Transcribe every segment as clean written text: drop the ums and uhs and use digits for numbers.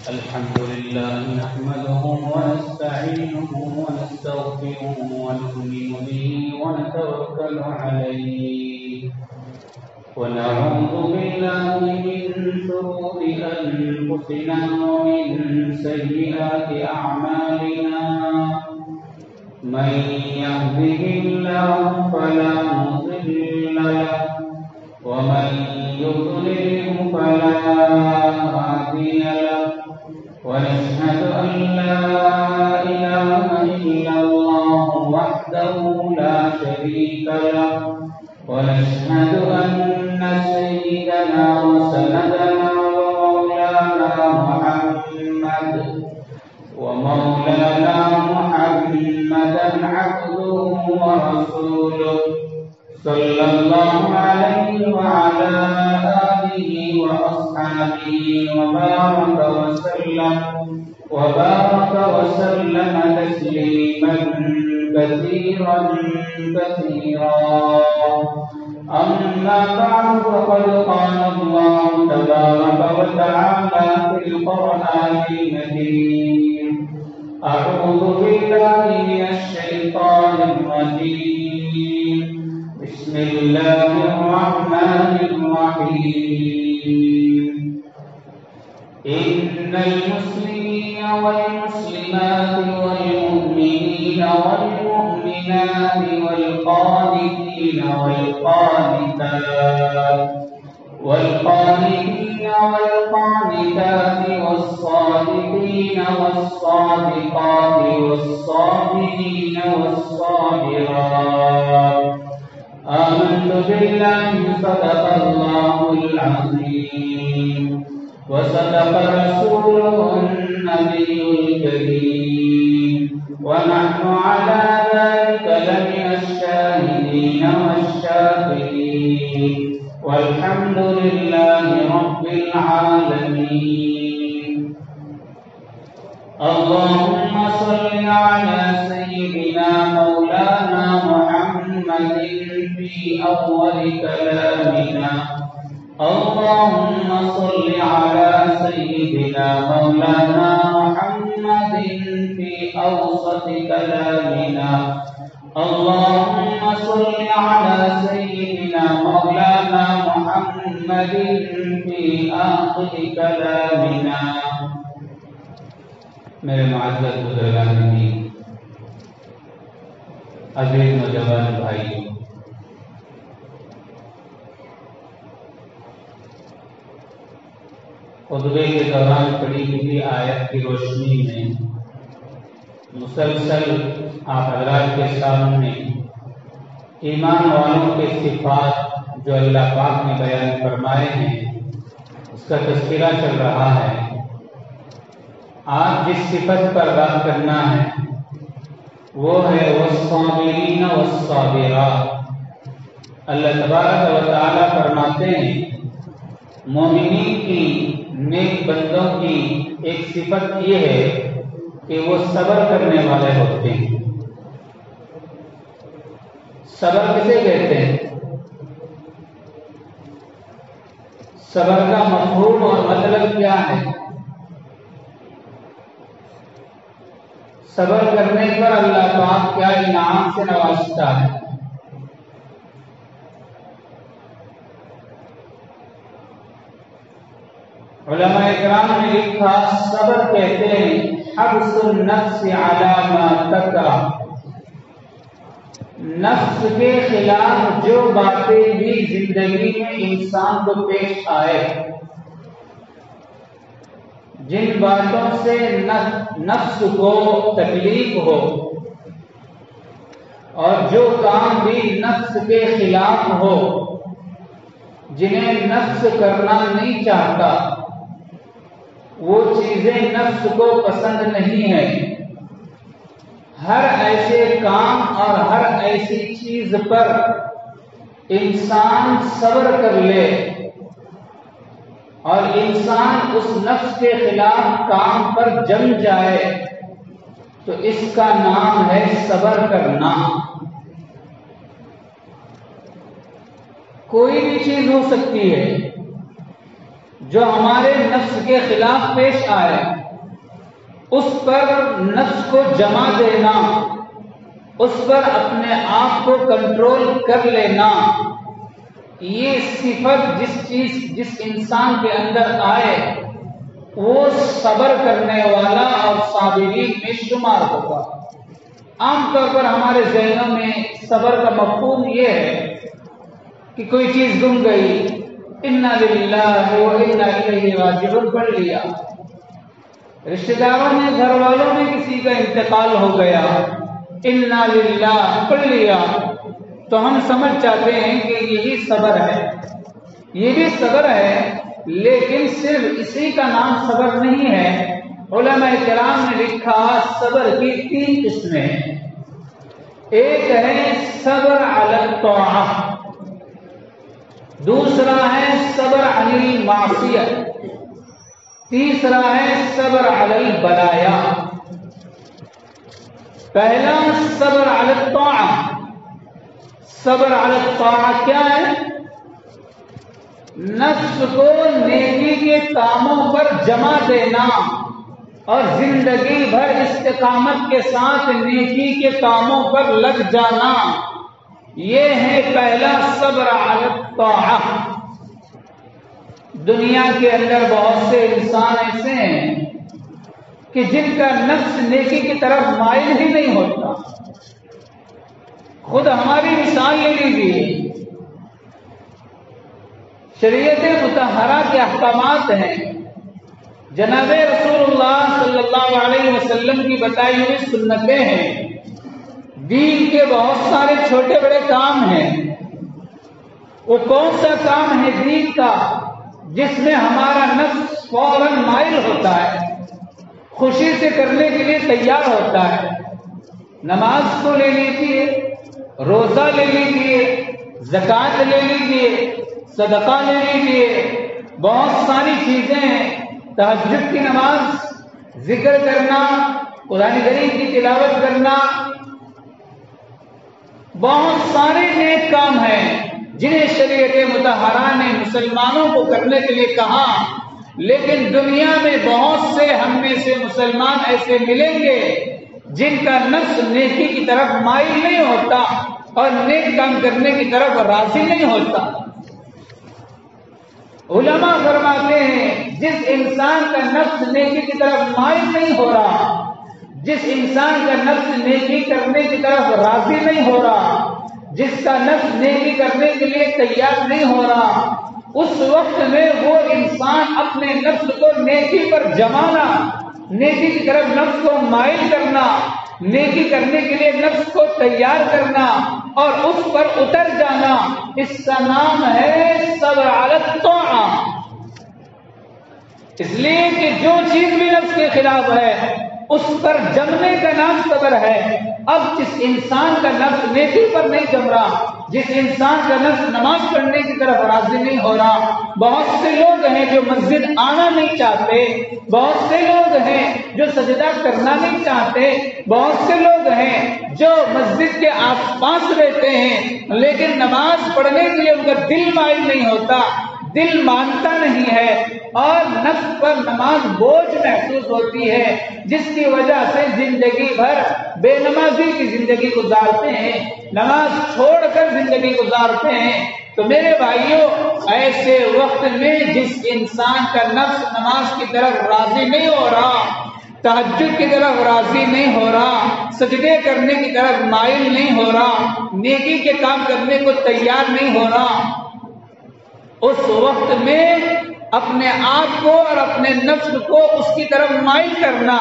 الحمد لله نحمده ونستعينه ونستغفره ونؤمن به ونتوكل عليه ونعوذ بالله من شرور أنفسنا ومن سيئات أعمالنا من يهده الله فلا مضل له ومن يضلل فلا هادي له ونشهد أن لا إله إلا الله وحده لا شريك له ونشهد أن سيدنا وسندنا ومولانا محمدا عبده ورسوله صلى الله عليه وعلى آله وأصحابه وبارك وسلم تسليما كثيرا أما بعد فقد قال الله تبارك وتعالى في القرآن المجيد أعوذ بالله من الشيطان الرجيم بسم الله الرحمن الرحيم إن المسلمين والمسلمات والمؤمنين والمؤمنات والقانتين والقانتات والصادقين والصادقات والصابرين والصابرات آمنت بالله صدق الله العظيم وصدق رسوله النبي الكريم ونحن على ذلك لمن الشاهدين والشاكرين والحمد لله رب العالمين اللهم صل على سيدنا مولانا محمد في أول كلامنا اللهم صل على سيدنا مولانا محمد في أوسط كلامنا اللهم صل على سيدنا مولانا محمد في آخر كلامنا میرے معزز بزرگان دین، عزیز نوجوان بھائیوں، خطبے کے دوران پڑھی ہوئی آیت کی روشنی میں مسلسل آپ حضرات کے سامنے ایمان والوں کے صفات جو اللہ پاک نے بیان فرمائے ہیں اس کا تذکرہ چل رہا ہے۔ آج جس صفت پر بات کرنا ہے وہ ہے والصابرین والصابرات۔ اللہ تبارک و تعالی فرماتے ہیں مومنین کی، نیک بندوں کی ایک صفت یہ ہے کہ وہ صبر کرنے والے ہوتے ہیں۔ صبر کسے کہتے ہیں؟ صبر کا مفہوم اور مطلب کیا ہے؟ صبر کرنے پر اللہ پاک کیا انعام سے نوازتا ہے؟ علماء اکرام نے لکھا صبر کہتے ہیں حبس النفس علی ما تکرہ، نفس کے خلاف جو باتیں بھی زندگی میں انسان کو پیش آئے، جن باتوں سے نفس کو تکلیف ہو اور جو کام بھی نفس کے خلاف ہو، جنہیں نفس کرنا نہیں چاہتا، وہ چیزیں نفس کو پسند نہیں ہیں، ہر ایسے کام اور ہر ایسی چیز پر انسان صبر کر لے اور انسان اس نفس کے خلاف کام پر جم جائے تو اس کا نام ہے صبر کرنا۔ کوئی بھی چیز ہو سکتی ہے جو ہمارے نفس کے خلاف پیش آئے، اس پر نفس کو جما دینا، اس پر اپنے آپ کو کنٹرول کر لینا، یہ صفت جس انسان کے اندر آئے وہ صبر کرنے والا اور صابرین میں شمار ہوگا۔ عام طور پر ہمارے ذہنوں میں صبر کا مفہوم یہ ہے کہ کوئی چیز گم گئی، انا للہ و انا الیہ راجعون پڑھ لیا، رشتہ داروں میں گھر والوں میں کسی کا انتقال ہو گیا، انا للہ پڑھ لیا، تو ہم سمجھ جاتے ہیں کہ یہی صبر ہے۔ یہ بھی صبر ہے، لیکن صرف اسی کا نام صبر نہیں ہے۔ علماء کرام نے لکھا صبر کی 3 قسمیں ہیں۔ ایک ہے صبر علی الطاعہ، دوسرا ہے صبر علی المعصیت، تیسرا ہے صبر علی البلایا۔ پہلا صبر علی الطاعہ۔ صبر علی الطاعہ کیا ہے؟ نفس کو نیکی کے کاموں پر جمع دینا اور زندگی بھر استقامت کے ساتھ نیکی کے کاموں پر لگ جانا، یہ ہے پہلا صبر علی الطاعہ۔ دنیا کے اندر بہت سے انسان ایسے ہیں کہ جن کا نفس نیکی کی طرف مائل ہی نہیں ہوتا۔ خود ہماری مثال لے لیجیے، شریعت مطہرہ کے احکامات ہیں، جناب رسول اللہ صلی اللہ علیہ وسلم کی بتائی ہوئی سنتیں ہیں، دین کے بہت سارے چھوٹے بڑے کام ہیں۔ وہ کون سا کام ہے دین کا جس میں ہمارا نفس فوراً مائل ہوتا ہے، خوشی سے کرنے کے لیے تیار ہوتا ہے؟ نماز کو لے لیجیے، روزہ لے لیجیے، زکوٰۃ لے لیجیے، صدقہ لے لیجیے، بہت ساری چیزیں ہیں۔ تہجد کی نماز، ذکر کرنا، قرآن کریم کی تلاوت کرنا، بہت سارے نیک کام ہیں جنہیں شریعت مطہرہ نے مسلمانوں کو کرنے کے لیے کہا، لیکن دنیا میں بہت سے ہم میں سے مسلمان ایسے ملیں گے جن کا نفس نیکی کی طرف مائل نہیں ہوتا اور نیک کام کرنے کی طرف راضی نہیں ہوتا۔ علماء فرماتے ہیں جس انسان کا نفس نیکی کی طرف مائل نہیں ہو رہا، جس انسان کا نفس نیکی کرنے کی طرف راضی نہیں ہو رہا، جس کا نفس نیکی کرنے کے لیے تیار نہیں ہو رہا، اس وقت میں وہ انسان اپنے نفس کو نیکی پر جمانا، نیکی کی طرف نفس کو مائل کرنا، نیکی کرنے کے لیے نفس کو تیار کرنا اور اس پر اتر جانا، اس کا نام ہے صبر علی الطاعہ۔ اس لیے کہ جو چیز بھی نفس کے خلاف ہے اس پر جمنے کا نام صبر ہے۔ اب جس انسان کا نفس نیکی پر نہیں جم رہا، جس انسان کا نفس نماز پڑھنے کی طرف راضی نہیں ہو رہا، بہت سے لوگ ہیں جو مسجد آنا نہیں چاہتے، بہت سے لوگ ہیں جو سجدہ کرنا نہیں چاہتے، بہت سے لوگ ہیں جو مسجد کے آس پاس رہتے ہیں لیکن نماز پڑھنے کے لیے ان کا دل مائل نہیں ہوتا، دل مانتا نہیں ہے اور نفس پر نماز بوجھ محسوس ہوتی ہے، جس کی وجہ سے زندگی بھر بے نمازی کی زندگی گزارتے ہیں، نماز چھوڑ کر زندگی گزارتے ہیں۔ تو میرے بھائیوں، ایسے وقت میں جس انسان کا نفس نماز کی طرف راضی نہیں ہو رہا، تہجد کی طرف راضی نہیں ہو رہا، سجدے کرنے کی طرف مائل نہیں ہو رہا، نیکی کے کام کرنے کو تیار نہیں ہو رہا، اس وقت میں اپنے آپ کو اور اپنے نفس کو اس کی طرف مائل کرنا،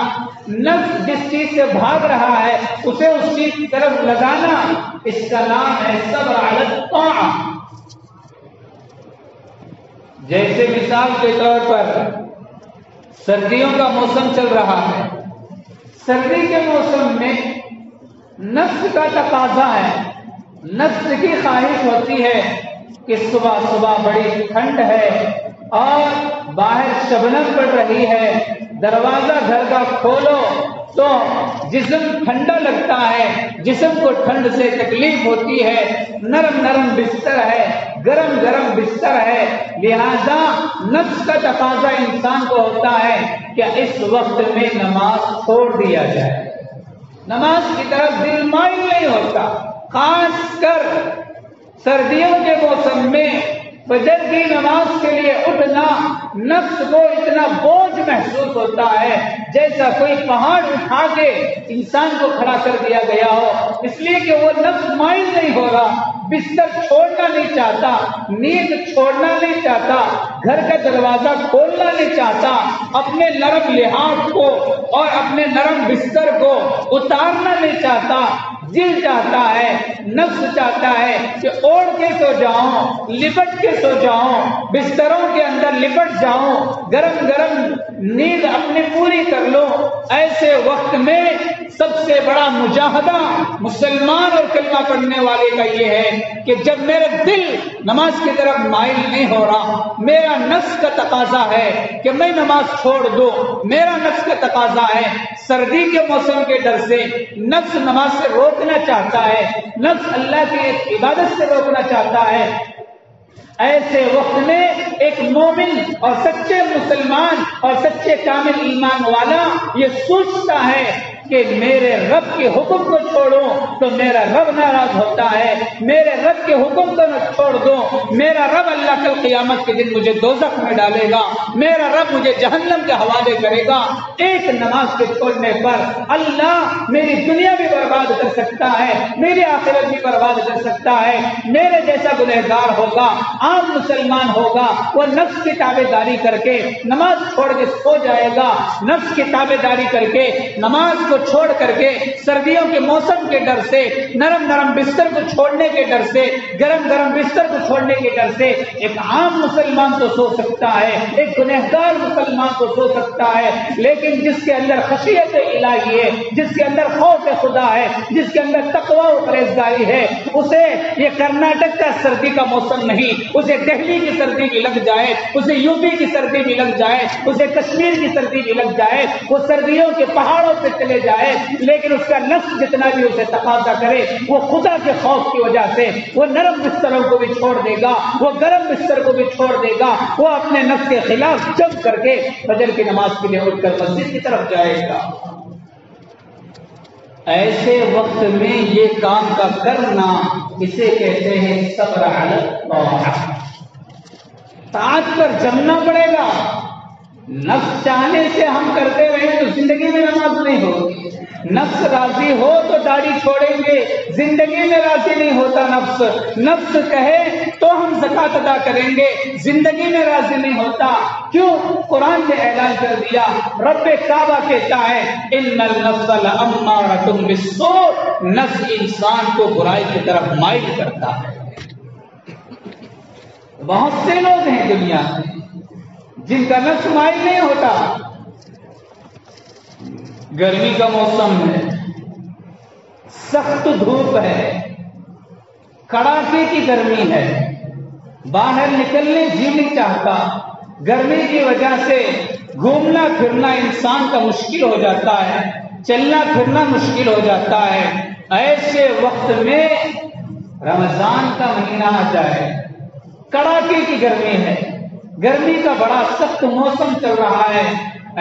نفس جس چیز سے بھاگ رہا ہے اسے اس چیز کی طرف لگانا، اس کا نام ہے صبر علی الطاعہ۔ جیسے مثال کے طور پر سردیوں کا موسم چل رہا ہے، سردی کے موسم میں نفس کا تقاضا ہے، نفس کی خواہش ہوتی ہے کہ صبح صبح بڑی ٹھنڈ ہے اور باہر شبنم پڑ رہی ہے، دروازہ گھر کا کھولو، تو جسم ٹھنڈا لگتا ہے، جسم کو ٹھنڈ سے تکلیف ہوتی ہے، نرم نرم بستر ہے، گرم گرم بستر ہے، لہذا نفس کا تقاضا انسان کو ہوتا ہے کہ اس وقت میں نماز چھوڑ دیا جائے، نماز کی طرف دل مائل نہیں ہوتا۔ خاص کر سردیوں کے موسم میں فجر کی نماز کے لیے اٹھنا نفس کو اتنا بوجھ محسوس ہوتا ہے جیسا کوئی پہاڑ اٹھا کے انسان کو کھڑا کر دیا گیا ہو، اس لیے کہ وہ نفس مائل نہیں ہو رہا، بستر چھوڑنا نہیں چاہتا، نیند چھوڑنا نہیں چاہتا، گھر کا دروازہ کھولنا نہیں چاہتا، اپنے نرم لحاظ کو اور اپنے نرم بستر کو اتارنا نہیں چاہتا۔ دل چاہتا ہے، نفس چاہتا ہے کہ اوڑھ کے سو جاؤں، لپٹ کے سو جاؤں، بستروں کے اندر لپٹ جاؤں، گرم گرم نیند اپنی پوری کر لو۔ ایسے وقت میں سب سے بڑا مجاہدہ مسلمان اور کلمہ پڑھنے والے کا یہ ہے کہ جب میرا دل نماز کی طرف مائل نہیں ہو رہا، میرا نفس کا تقاضا ہے کہ میں نماز چھوڑ دوں، میرا نفس کا تقاضا ہے، سردی کے موسم کے ڈر سے نفس نماز سے روکنا چاہتا ہے، نفس اللہ کی عبادت سے روکنا چاہتا ہے۔ ایسے وقت میں ایک مومن اور سچے مسلمان اور سچے کامل ایمان والا یہ سوچتا ہے کہ میرے رب کے حکم کو چھوڑوں تو میرا رب ناراض ہوتا ہے، میرے رب کے حکم کو نہ چھوڑ دو، میرا رب اللہ کل قیامت کے دن مجھے دوزخ میں ڈالے گا، میرا رب مجھے جہنم کے حوالے کرے گا۔ ایک نماز کے چھوڑنے پر اللہ میری دنیا بھی برباد کر سکتا ہے، میری آخرت بھی برباد کر سکتا ہے۔ میرے جیسا گنہگار ہوگا، عام مسلمان ہوگا، وہ نفس کی تابع داری کر کے نماز چھوڑ کے سو جائے گا، نفس کی تابع داری کر کے نماز کو چھوڑ کر کے سردیوں کے موسم کے ڈر سے، نرم نرم بستر کو چھوڑنے کے ڈر سے، گرم گرم بستر کو چھوڑنے کے ڈر سے ایک عام مسلمان تو سو سکتا ہے، ایک گنہگار مسلمان تو سو سکتا ہے، لیکن جس کے اندر خشیت الہی ہے، جس کے اندر خوف خدا ہے، جس کے اندر تقوی و پرہیزگاری ہے، اسے یہ کرناٹک کا سردی کا موسم نہیں، اسے دہلی کی سردی بھی لگ جائے، اسے یو پی کی سردی بھی لگ جائے، اسے کشمیر کی سردی بھی لگ جائے، وہ سردیوں کے پہاڑوں پہ چلے جائے، لیکن اس کا نفس جتنا بھی اسے تقاضا کرے وہ خدا کے خوف کی وجہ سے وہ نرم بستروں کو بھی چھوڑ دے گا، وہ گرم بستر کو بھی چھوڑ دے گا، وہ اپنے نفس کے خلاف جنگ کر کے فجر کی نماز کے لیے اٹھ کر مسجد کی طرف جائے گا۔ ایسے وقت میں یہ کام کا کرنا اسے کہتے ہیں صبر علی الطاعۃ، طاعت پر جمنا پڑے گا۔ نفس چاہنے سے ہم کرتے رہیں تو زندگی میں نماز نہیں ہوگی، نفس راضی ہو تو داڑھی چھوڑیں گے، زندگی میں راضی نہیں ہوتا نفس، نفس کہے تو ہم زکوٰۃ ادا کریں گے، زندگی میں راضی نہیں ہوتا۔ کیوں؟ قرآن نے اعلان کر دیا، رب کعبہ کہتا ہے ان النفس لامارۃ بالسوء، نفس انسان کو برائی کی طرف مائل کرتا ہے۔ بہت سے لوگ ہیں دنیا میں جن کا نفس مائل نہیں ہوتا۔ گرمی کا موسم ہے، سخت دھوپ ہے، کڑاکے کی گرمی ہے، باہر نکلنے جی نہیں چاہتا، گرمی کی وجہ سے گھومنا پھرنا انسان کا مشکل ہو جاتا ہے، چلنا پھرنا مشکل ہو جاتا ہے۔ ایسے وقت میں رمضان کا مہینہ آ جائے، کڑاکے کی گرمی ہے، گرمی کا بڑا سخت موسم چل رہا ہے،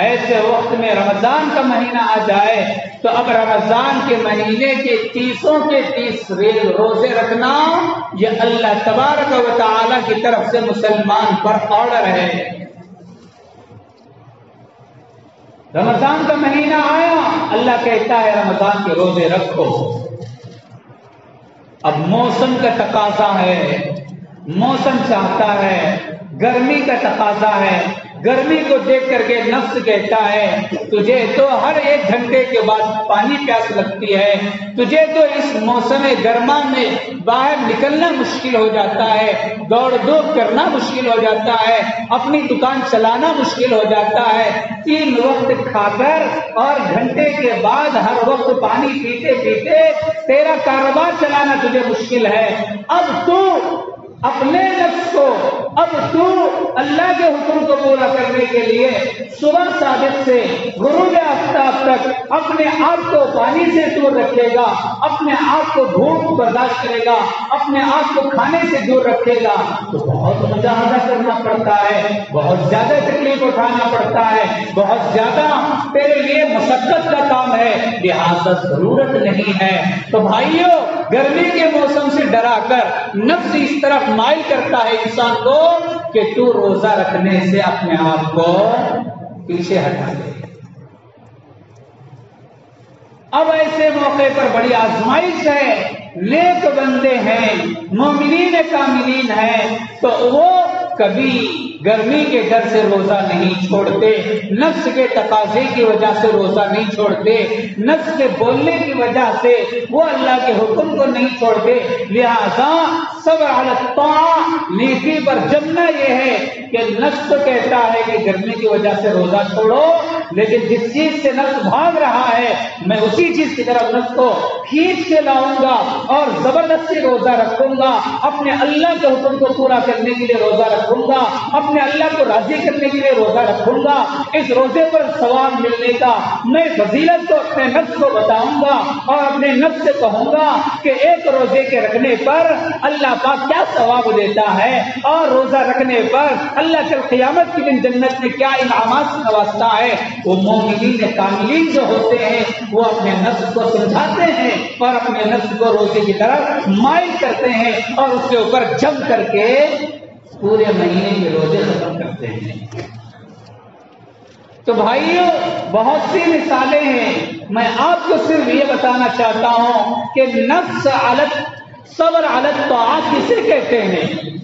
ایسے وقت میں رمضان کا مہینہ آ جائے تو اب رمضان کے مہینے کے 30 کے 30 روزے رکھنا یہ اللہ تبارک و تعالی کی طرف سے مسلمان پر آرڈر ہے۔ رمضان کا مہینہ آیا، اللہ کہتا ہے رمضان کے روزے رکھو۔ اب موسم کا تقاضا ہے، موسم چاہتا ہے، گرمی کا تقاضا ہے، گرمی کو دیکھ کر کے نفس کہتا ہے تجھے تو ہر 1 گھنٹے کے بعد پانی پیاس لگتی ہے، تجھے تو اس موسم گرما میں باہر نکلنا مشکل ہو جاتا ہے، دوڑ دھوپ کرنا مشکل ہو جاتا ہے، اپنی دکان چلانا مشکل ہو جاتا ہے، 3 وقت کھا کر اور گھنٹے کے بعد ہر وقت پانی پیتے پیتے تیرا کاروبار چلانا تجھے مشکل ہے۔ اب تو اپنے نفس کو اب تو اللہ کے حکم کو پورا کرنے کے لیے صبح صادق سے غروب آفتاب تک اپنے آپ کو پانی سے دور رکھے گا، اپنے آپ کو بھوک برداشت کرے گا، اپنے آپ کو کھانے سے دور رکھے گا، تو بہت مجاہدہ کرنا پڑتا ہے، بہت زیادہ تکلیف اٹھانا پڑتا ہے، بہت زیادہ تیرے لیے مشقت کا کام ہے، لہذا ضرورت نہیں ہے۔ تو بھائیو، گرمی کے موسم سے ڈرا کر نفس اس طرف مائل کرتا ہے انسان کو کہ تو روزہ رکھنے سے اپنے آپ کو پیچھے ہٹا دے۔ اب ایسے موقع پر بڑی آزمائش ہے، نیک بندے ہیں، مومنین کاملین ہیں، تو وہ کبھی گرمی کے ڈر سے روزہ نہیں چھوڑتے، نفس کے تقاضے کی وجہ سے روزہ نہیں چھوڑتے، نفس کے بولنے کی وجہ سے وہ اللہ کے حکم کو نہیں چھوڑتے۔ لہذا صبر علی الطاعہ، نیکی پر جمنا یہ ہے کہ نفس تو کہتا ہے کہ گرمی کی وجہ سے روزہ چھوڑو، لیکن جس چیز سے نفس بھاگ رہا ہے میں اسی چیز کی طرف نفس کو کھینچ کے لاؤں گا اور زبردستی روزہ رکھوں گا، اپنے اللہ کے حکم کو پورا کرنے کے لیے روزہ رکھوں گا، اپنے اللہ کو راضی کرنے کے لیے روزہ رکھوں گا۔ اس روزے پر ثواب ملنے کا میں فضیلت کو اپنے نفس کو بتاؤں گا اور اپنے نفس سے کہوں گا کہ ایک روزے کے رکھنے پر اللہ پاک کیا ثواب دیتا ہے، اور روزہ رکھنے پر اللہ کل قیامت کے دن جنت میں کیا انعامات سے نوازتا ہے۔ وہ مومنین کاملین جو ہوتے ہیں وہ اپنے نفس کو سمجھاتے ہیں اور اپنے نفس کو روزے کی طرف مائل کرتے ہیں اور اس کے اوپر جم کر کے پورے مہینے کے روزے ختم کرتے ہیں۔ تو بھائیوں، بہت سی مثالیں ہیں، میں آپ کو صرف یہ بتانا چاہتا ہوں کہ نفس صبر علی الطاعات کسے کہتے ہیں؟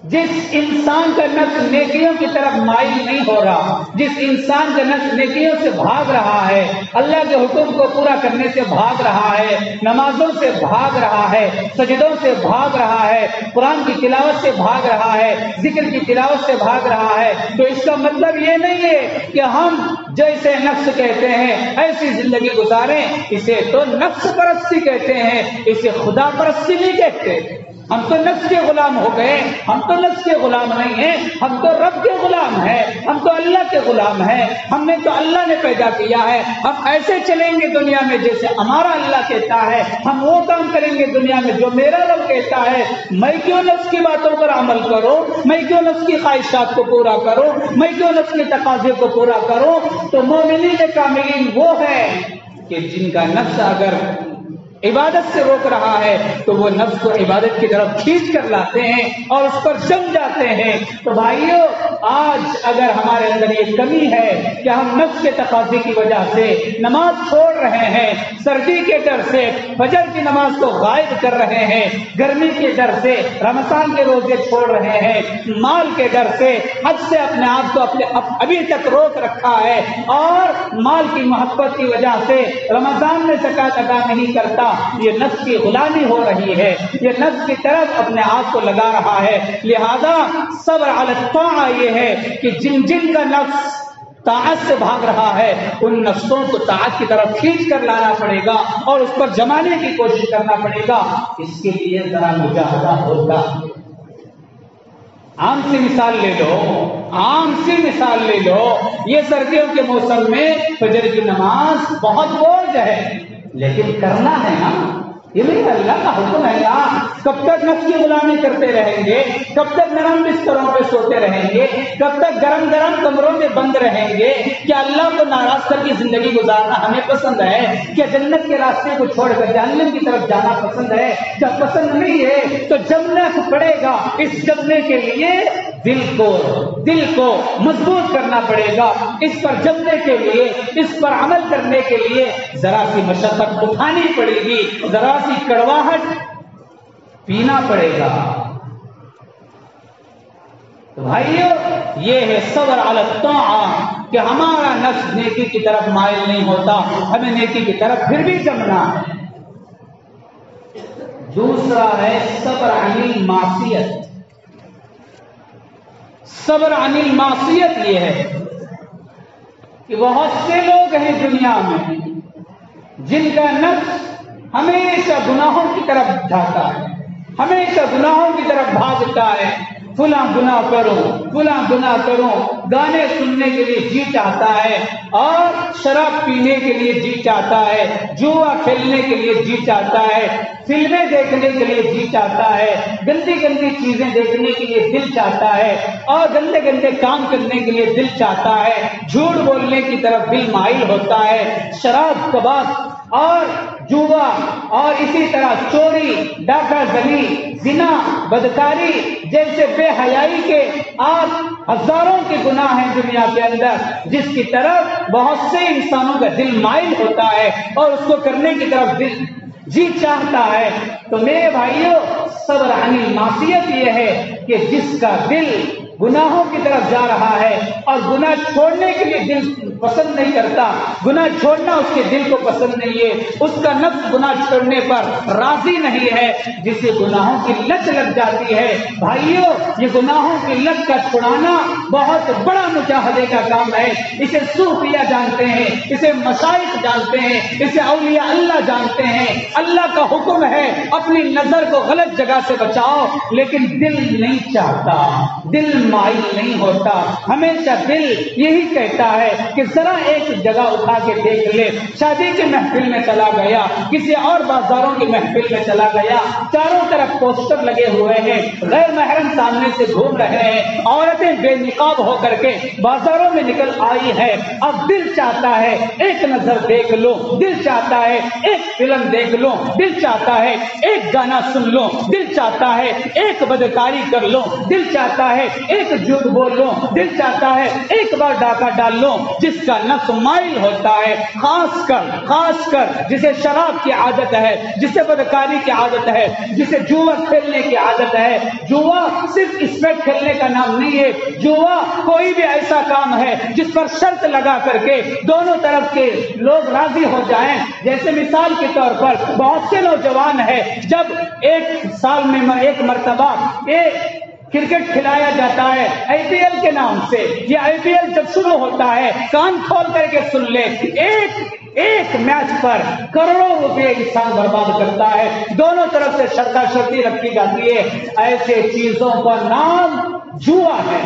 جس انسان کا نفس نیکیوں کی طرف مائل نہیں ہو رہا، جس انسان کا نفس نیکیوں سے بھاگ رہا ہے، اللہ کے حکم کو پورا کرنے سے بھاگ رہا ہے، نمازوں سے بھاگ رہا ہے، سجدوں سے بھاگ رہا ہے، قرآن کی تلاوت سے بھاگ رہا ہے، ذکر کی تلاوت سے بھاگ رہا ہے، تو اس کا مطلب یہ نہیں ہے کہ ہم جیسے نفس کہتے ہیں ایسی زندگی گزاریں، اسے تو نفس پرستی کہتے ہیں، اسے خدا پرستی نہیں کہتے۔ ہم تو نفس کے غلام ہو گئے، ہم تو نفس کے غلام نہیں ہیں، ہم تو رب کے غلام ہیں، ہم تو اللہ کے غلام ہیں، ہم نے تو اللہ نے پیدا کیا ہے، ہم ایسے چلیں گے دنیا میں جیسے ہمارا اللہ کہتا ہے، ہم وہ کام کریں گے دنیا میں جو میرا رب کہتا ہے۔ میں کیوں نفس کی باتوں پر عمل کروں، میں کیوں نفس کی خواہشات کو پورا کروں، میں کیوں نفس کے تقاضے کو پورا کروں؟ تو مومنین کاملین وہ ہے کہ جن کا نفس اگر عبادت سے روک رہا ہے تو وہ نفس کو عبادت کی طرف کھینچ کر لاتے ہیں اور اس پر جم جاتے ہیں۔ تو بھائیو، آج اگر ہمارے اندر یہ کمی ہے کہ ہم نفس کے تقاضے کی وجہ سے نماز چھوڑ رہے ہیں، سردی کے ڈر سے فجر کی نماز کو غائب کر رہے ہیں، گرمی کے ڈر سے رمضان کے روزے چھوڑ رہے ہیں، مال کے ڈر سے حج سے اپنے آپ کو ابھی تک روک رکھا ہے، اور مال کی محبت کی وجہ سے رمضان میں زکات ادا نہیں کرتا، یہ نفس کی غلامی ہو رہی ہے، یہ نفس کی طرف اپنے آپ کو لگا رہا ہے۔ لہذا صبر علی الطاعہ یہ ہے کہ جن کا نفس طاعت سے بھاگ رہا ہے ان نفسوں کو طاعت کی طرف کھینچ کر لانا پڑے گا اور اس پر جمانے کی کوشش کرنا پڑے گا۔ اس کے لیے ذرا مجاہدہ ہوگا۔ عام سی مثال لے لو، عام سی مثال لے لو، یہ سردیوں کے موسم میں فجر کی نماز بہت بوجھ ہے، لیکن کرنا ہے نا، یہ میرا اللہ کا حکم ہے نا۔ کب تک نفس کی غلامی کرتے رہیں گے، کب تک نرم بستروں پہ سوتے رہیں گے، کب تک گرم گرم کمروں میں بند رہیں گے؟ کیا اللہ کو ناراض کر کے زندگی گزارنا ہمیں پسند ہے؟ کیا جنت کے راستے کو چھوڑ کر جہنم کی طرف جانا پسند ہے؟ جب پسند نہیں ہے تو جمنا پڑے گا۔ اس جمنے کے لیے دل کو مضبوط کرنا پڑے گا، اس پر جمنے کے لیے، اس پر عمل کرنے کے لیے ذرا سی مشقت اٹھانی پڑے گی، ذرا سی کڑواہٹ پینا پڑے گا۔ تو بھائیو، یہ ہے صبر علی الطاعہ کہ ہمارا نفس نیکی کی طرف مائل نہیں ہوتا، ہمیں نیکی کی طرف پھر بھی جمنا ہے۔ دوسرا ہے صبر عن المعصیت۔ صبر عن المعصیت یہ ہے کہ بہت سے لوگ ہیں دنیا میں جن کا نفس ہمیشہ گناہوں کی طرف جاتا ہے، ہمیشہ گناہوں کی طرف بھاگتا ہے، فلاں گناہ کروں فلاں گناہ کروں، گانے سننے کے لیے جی چاہتا ہے، اور شراب پینے کے لیے جی چاہتا ہے، جوا کھیلنے کے لیے جی چاہتا ہے، فلمیں دیکھنے کے لیے جی چاہتا ہے، گندی گندی چیزیں دیکھنے کے لیے دل چاہتا ہے، اور گندے گندے کام کرنے کے لیے دل چاہتا ہے، جھوٹ بولنے کی طرف دل مائل ہوتا ہے، شراب کباب اور جوا اور اسی طرح چوری، ڈاکہ زنی، زنا، بدکاری جیسے بے حیائی کے آپ ہزاروں کے گناہ ہیں دنیا کے اندر، جس کی طرف بہت سے انسانوں کا دل مائل ہوتا ہے اور اس کو کرنے کی طرف دل جی چاہتا ہے۔ تو میرے بھائیوں، صبر عن المعصیت یہ ہے کہ جس کا دل گناہوں کی طرف جا رہا ہے اور گناہ چھوڑنے کے لیے دل پسند نہیں کرتا، گناہ چھوڑنا اس کے دل کو پسند نہیں ہے، اس کا نفس گناہ چھوڑنے پر راضی نہیں ہے، جسے گناہوں کی لت لگ جاتی ہے۔ بھائیوں، یہ گناہوں کی لت کا چھڑانا بہت بڑا مجاہدے کا کام ہے۔ اسے صوفیہ جانتے ہیں، اسے مشائخ جانتے ہیں، اسے اولیاء اللہ جانتے ہیں۔ اللہ کا حکم ہے اپنی نظر کو غلط جگہ سے بچاؤ، لیکن دل نہیں چاہتا، دل مائل نہیں ہوتا۔ ہمیشہ دل یہی کہتا ہے کہ ذرا ایک جگہ اٹھا کے دیکھ لے۔ شادی کی محفل میں چلا گیا، کسی اور بازاروں کی محفل میں چلا گیا، چاروں طرف پوسٹر لگے ہوئے ہیں، غیر محرم سامنے سے گھوم رہے ہیں، عورتیں بے نقاب ہو کر کے بازاروں میں نکل آئی ہے۔ اب دل چاہتا ہے ایک نظر دیکھ لو، دل چاہتا ہے ایک فلم دیکھ لو، دل چاہتا ہے ایک گانا سن لو، دل چاہتا ہے ایک بدکاری کر لو، دل چاہتا ہے ایک جھوٹ بول لو، دل چاہتا ہے ایک بار ڈاکہ ڈال لو۔ جس کا نفس مائل ہوتا ہے، خاص کر جسے شراب کی عادت ہے، جسے بدکاری کی عادت ہے، جسے جوا کھیلنے کی عادت ہے۔ جوا صرف اسپیٹ کھیلنے کا نام نہیں ہے، جوا کوئی بھی ایسا کام ہے جس پر شرط لگا کر کے دونوں طرف کے لوگ راضی ہو جائیں۔ جیسے مثال کے طور پر بہت سے نوجوان ہیں، جب ایک سال میں ایک مرتبہ کرکٹ کھلایا جاتا ہے آئی پی ایل کے نام سے، یہ آئی پی ایل جب شروع ہوتا ہے، کان کھول کر کے سن لے، ایک میچ پر کروڑوں روپے انسان برباد کرتا ہے، دونوں طرف سے شرطہ شرطی رکھی جاتی ہے۔ ایسے چیزوں کا نام جوا ہے۔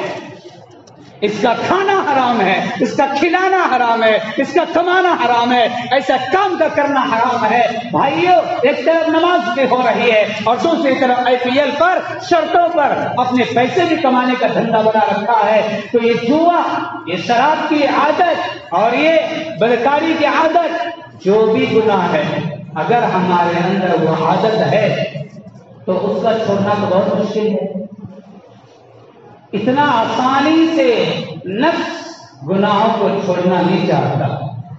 اس کا کھانا حرام ہے، اس کا کھلانا حرام ہے، اس کا کمانا حرام ہے، ایسا کام کا کرنا حرام ہے۔ بھائیوں، ایک طرف نماز بھی ہو رہی ہے اور دوسری طرف آئی پی ایل پر شرطوں پر اپنے پیسے بھی کمانے کا دھندا بنا رکھا ہے۔ تو یہ جوا، یہ شراب کی عادت اور یہ بدکاری کی عادت، جو بھی گناہ ہے، اگر ہمارے اندر وہ عادت ہے تو اس کا چھوڑنا تو بہت مشکل ہے۔ اتنا آسانی سے نفس گناہوں کو چھوڑنا نہیں چاہتا،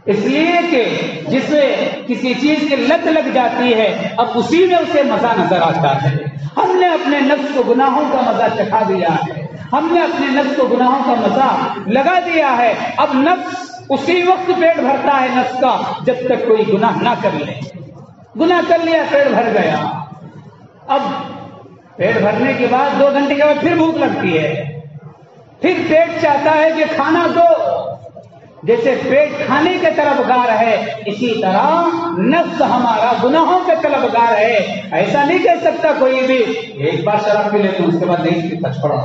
اس لیے کہ جسے کسی چیز کی لت لگ جاتی ہے، اب اسی میں اسے مزہ نظر آتا ہے۔ ہم نے اپنے نفس کو گناہوں کا مزہ چکھا دیا ہے، ہم نے اپنے نفس کو گناہوں کا مزہ لگا دیا ہے۔ اب نفس اسی وقت پیٹ بھرتا ہے نفس کا جب تک کوئی گناہ نہ کر لے۔ گناہ کر لیا، پیٹ بھر گیا، اب پیٹ بھرنے کے بعد 2 گھنٹے کے بعد پھر بھوک لگتی ہے، پھر پیٹ چاہتا ہے کہ کھانا دو۔ جیسے پیٹ کھانے کے طلبگار ہے، اسی طرح نفس ہمارا گناہوں کے طلبگار ہے۔ ایسا نہیں کہہ سکتا کوئی بھی ایک بار شراب پی لیتا ہوں اس کے بعد نہیں پیتا، چھوڑا،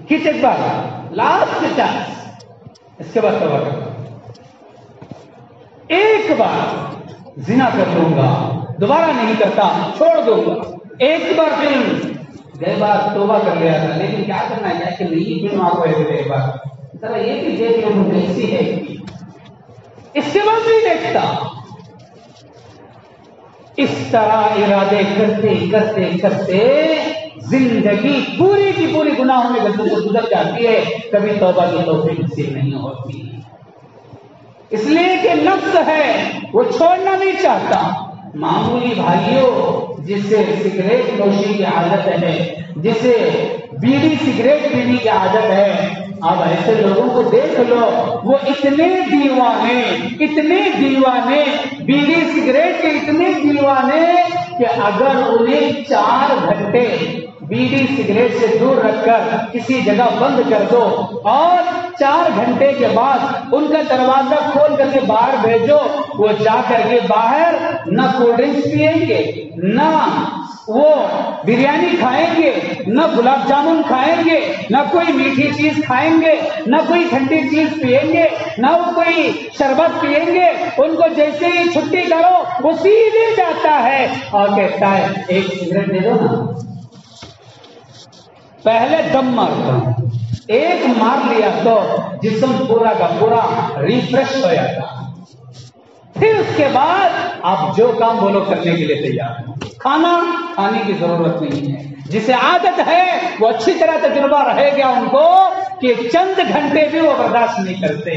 کچھ ایک بار لاسٹ چانس، اس کے بعد توبہ کرتا ہوں، ایک بار زنا کر لوں گا، دوبارہ نہیں کرتا، چھوڑ دوں گا، ایک بار پھر گئے بار توبہ کر لیا تھا، لیکن کیا کرنا ہے کہ نہیں پھر آپ ایک بار ذرا یہ بھی دیکھ لو کیسی ہے، اس کے بعد نہیں دیکھتا۔ اس طرح ارادے کرتے کرتے کرتے زندگی پوری کی پوری گناہوں میں گزر جاتی ہے، کبھی توبہ کی توفیق نصیب نہیں ہوتی، اس لیے کہ نفس ہے وہ چھوڑنا نہیں چاہتا۔ معمولی بھائیوں، جسے سگریٹ نوشی کی عادت ہے، جسے بیڑی سگریٹ پینے کی عادت ہے، اب ایسے لوگوں کو دیکھ لو، وہ اتنے دیوانے بیڑی سگریٹ کے، اتنے دیوانے کہ اگر انہیں 4 گھنٹے بیڑی سگریٹ سے دور رکھ کر کسی جگہ بند کر دو اور 4 گھنٹے کے بعد ان کا دروازہ کھول کر کے باہر بھیجو، وہ جا کر کے باہر نہ کولڈ ڈرنکس پیئیں گے، نہ وہ بریانی کھائیں گے، نہ گلاب جامن کھائیں گے، نہ کوئی میٹھی چیز کھائیں گے، نہ کوئی ٹھنڈی چیز پیئیں گے، نہ وہ کوئی شربت پیئیں گے۔ ان کو جیسے ہی چھٹی کرو وہ سیدھے جاتا ہے اور کہتا ہے ایک سگریٹ دے دو نا۔ پہلے دم مارتا ہوں، ایک مار لیا تو جسم پورا کا پورا ریفریش ہو جاتا، پھر اس کے بعد آپ جو کام بولو کرنے کے لیے تیار ہیں۔ کھانے کی ضرورت نہیں ہے، جسے عادت ہے وہ اچھی طرح تجربہ رہے گا ان کو کہ چند گھنٹے بھی وہ برداشت نہیں کرتے،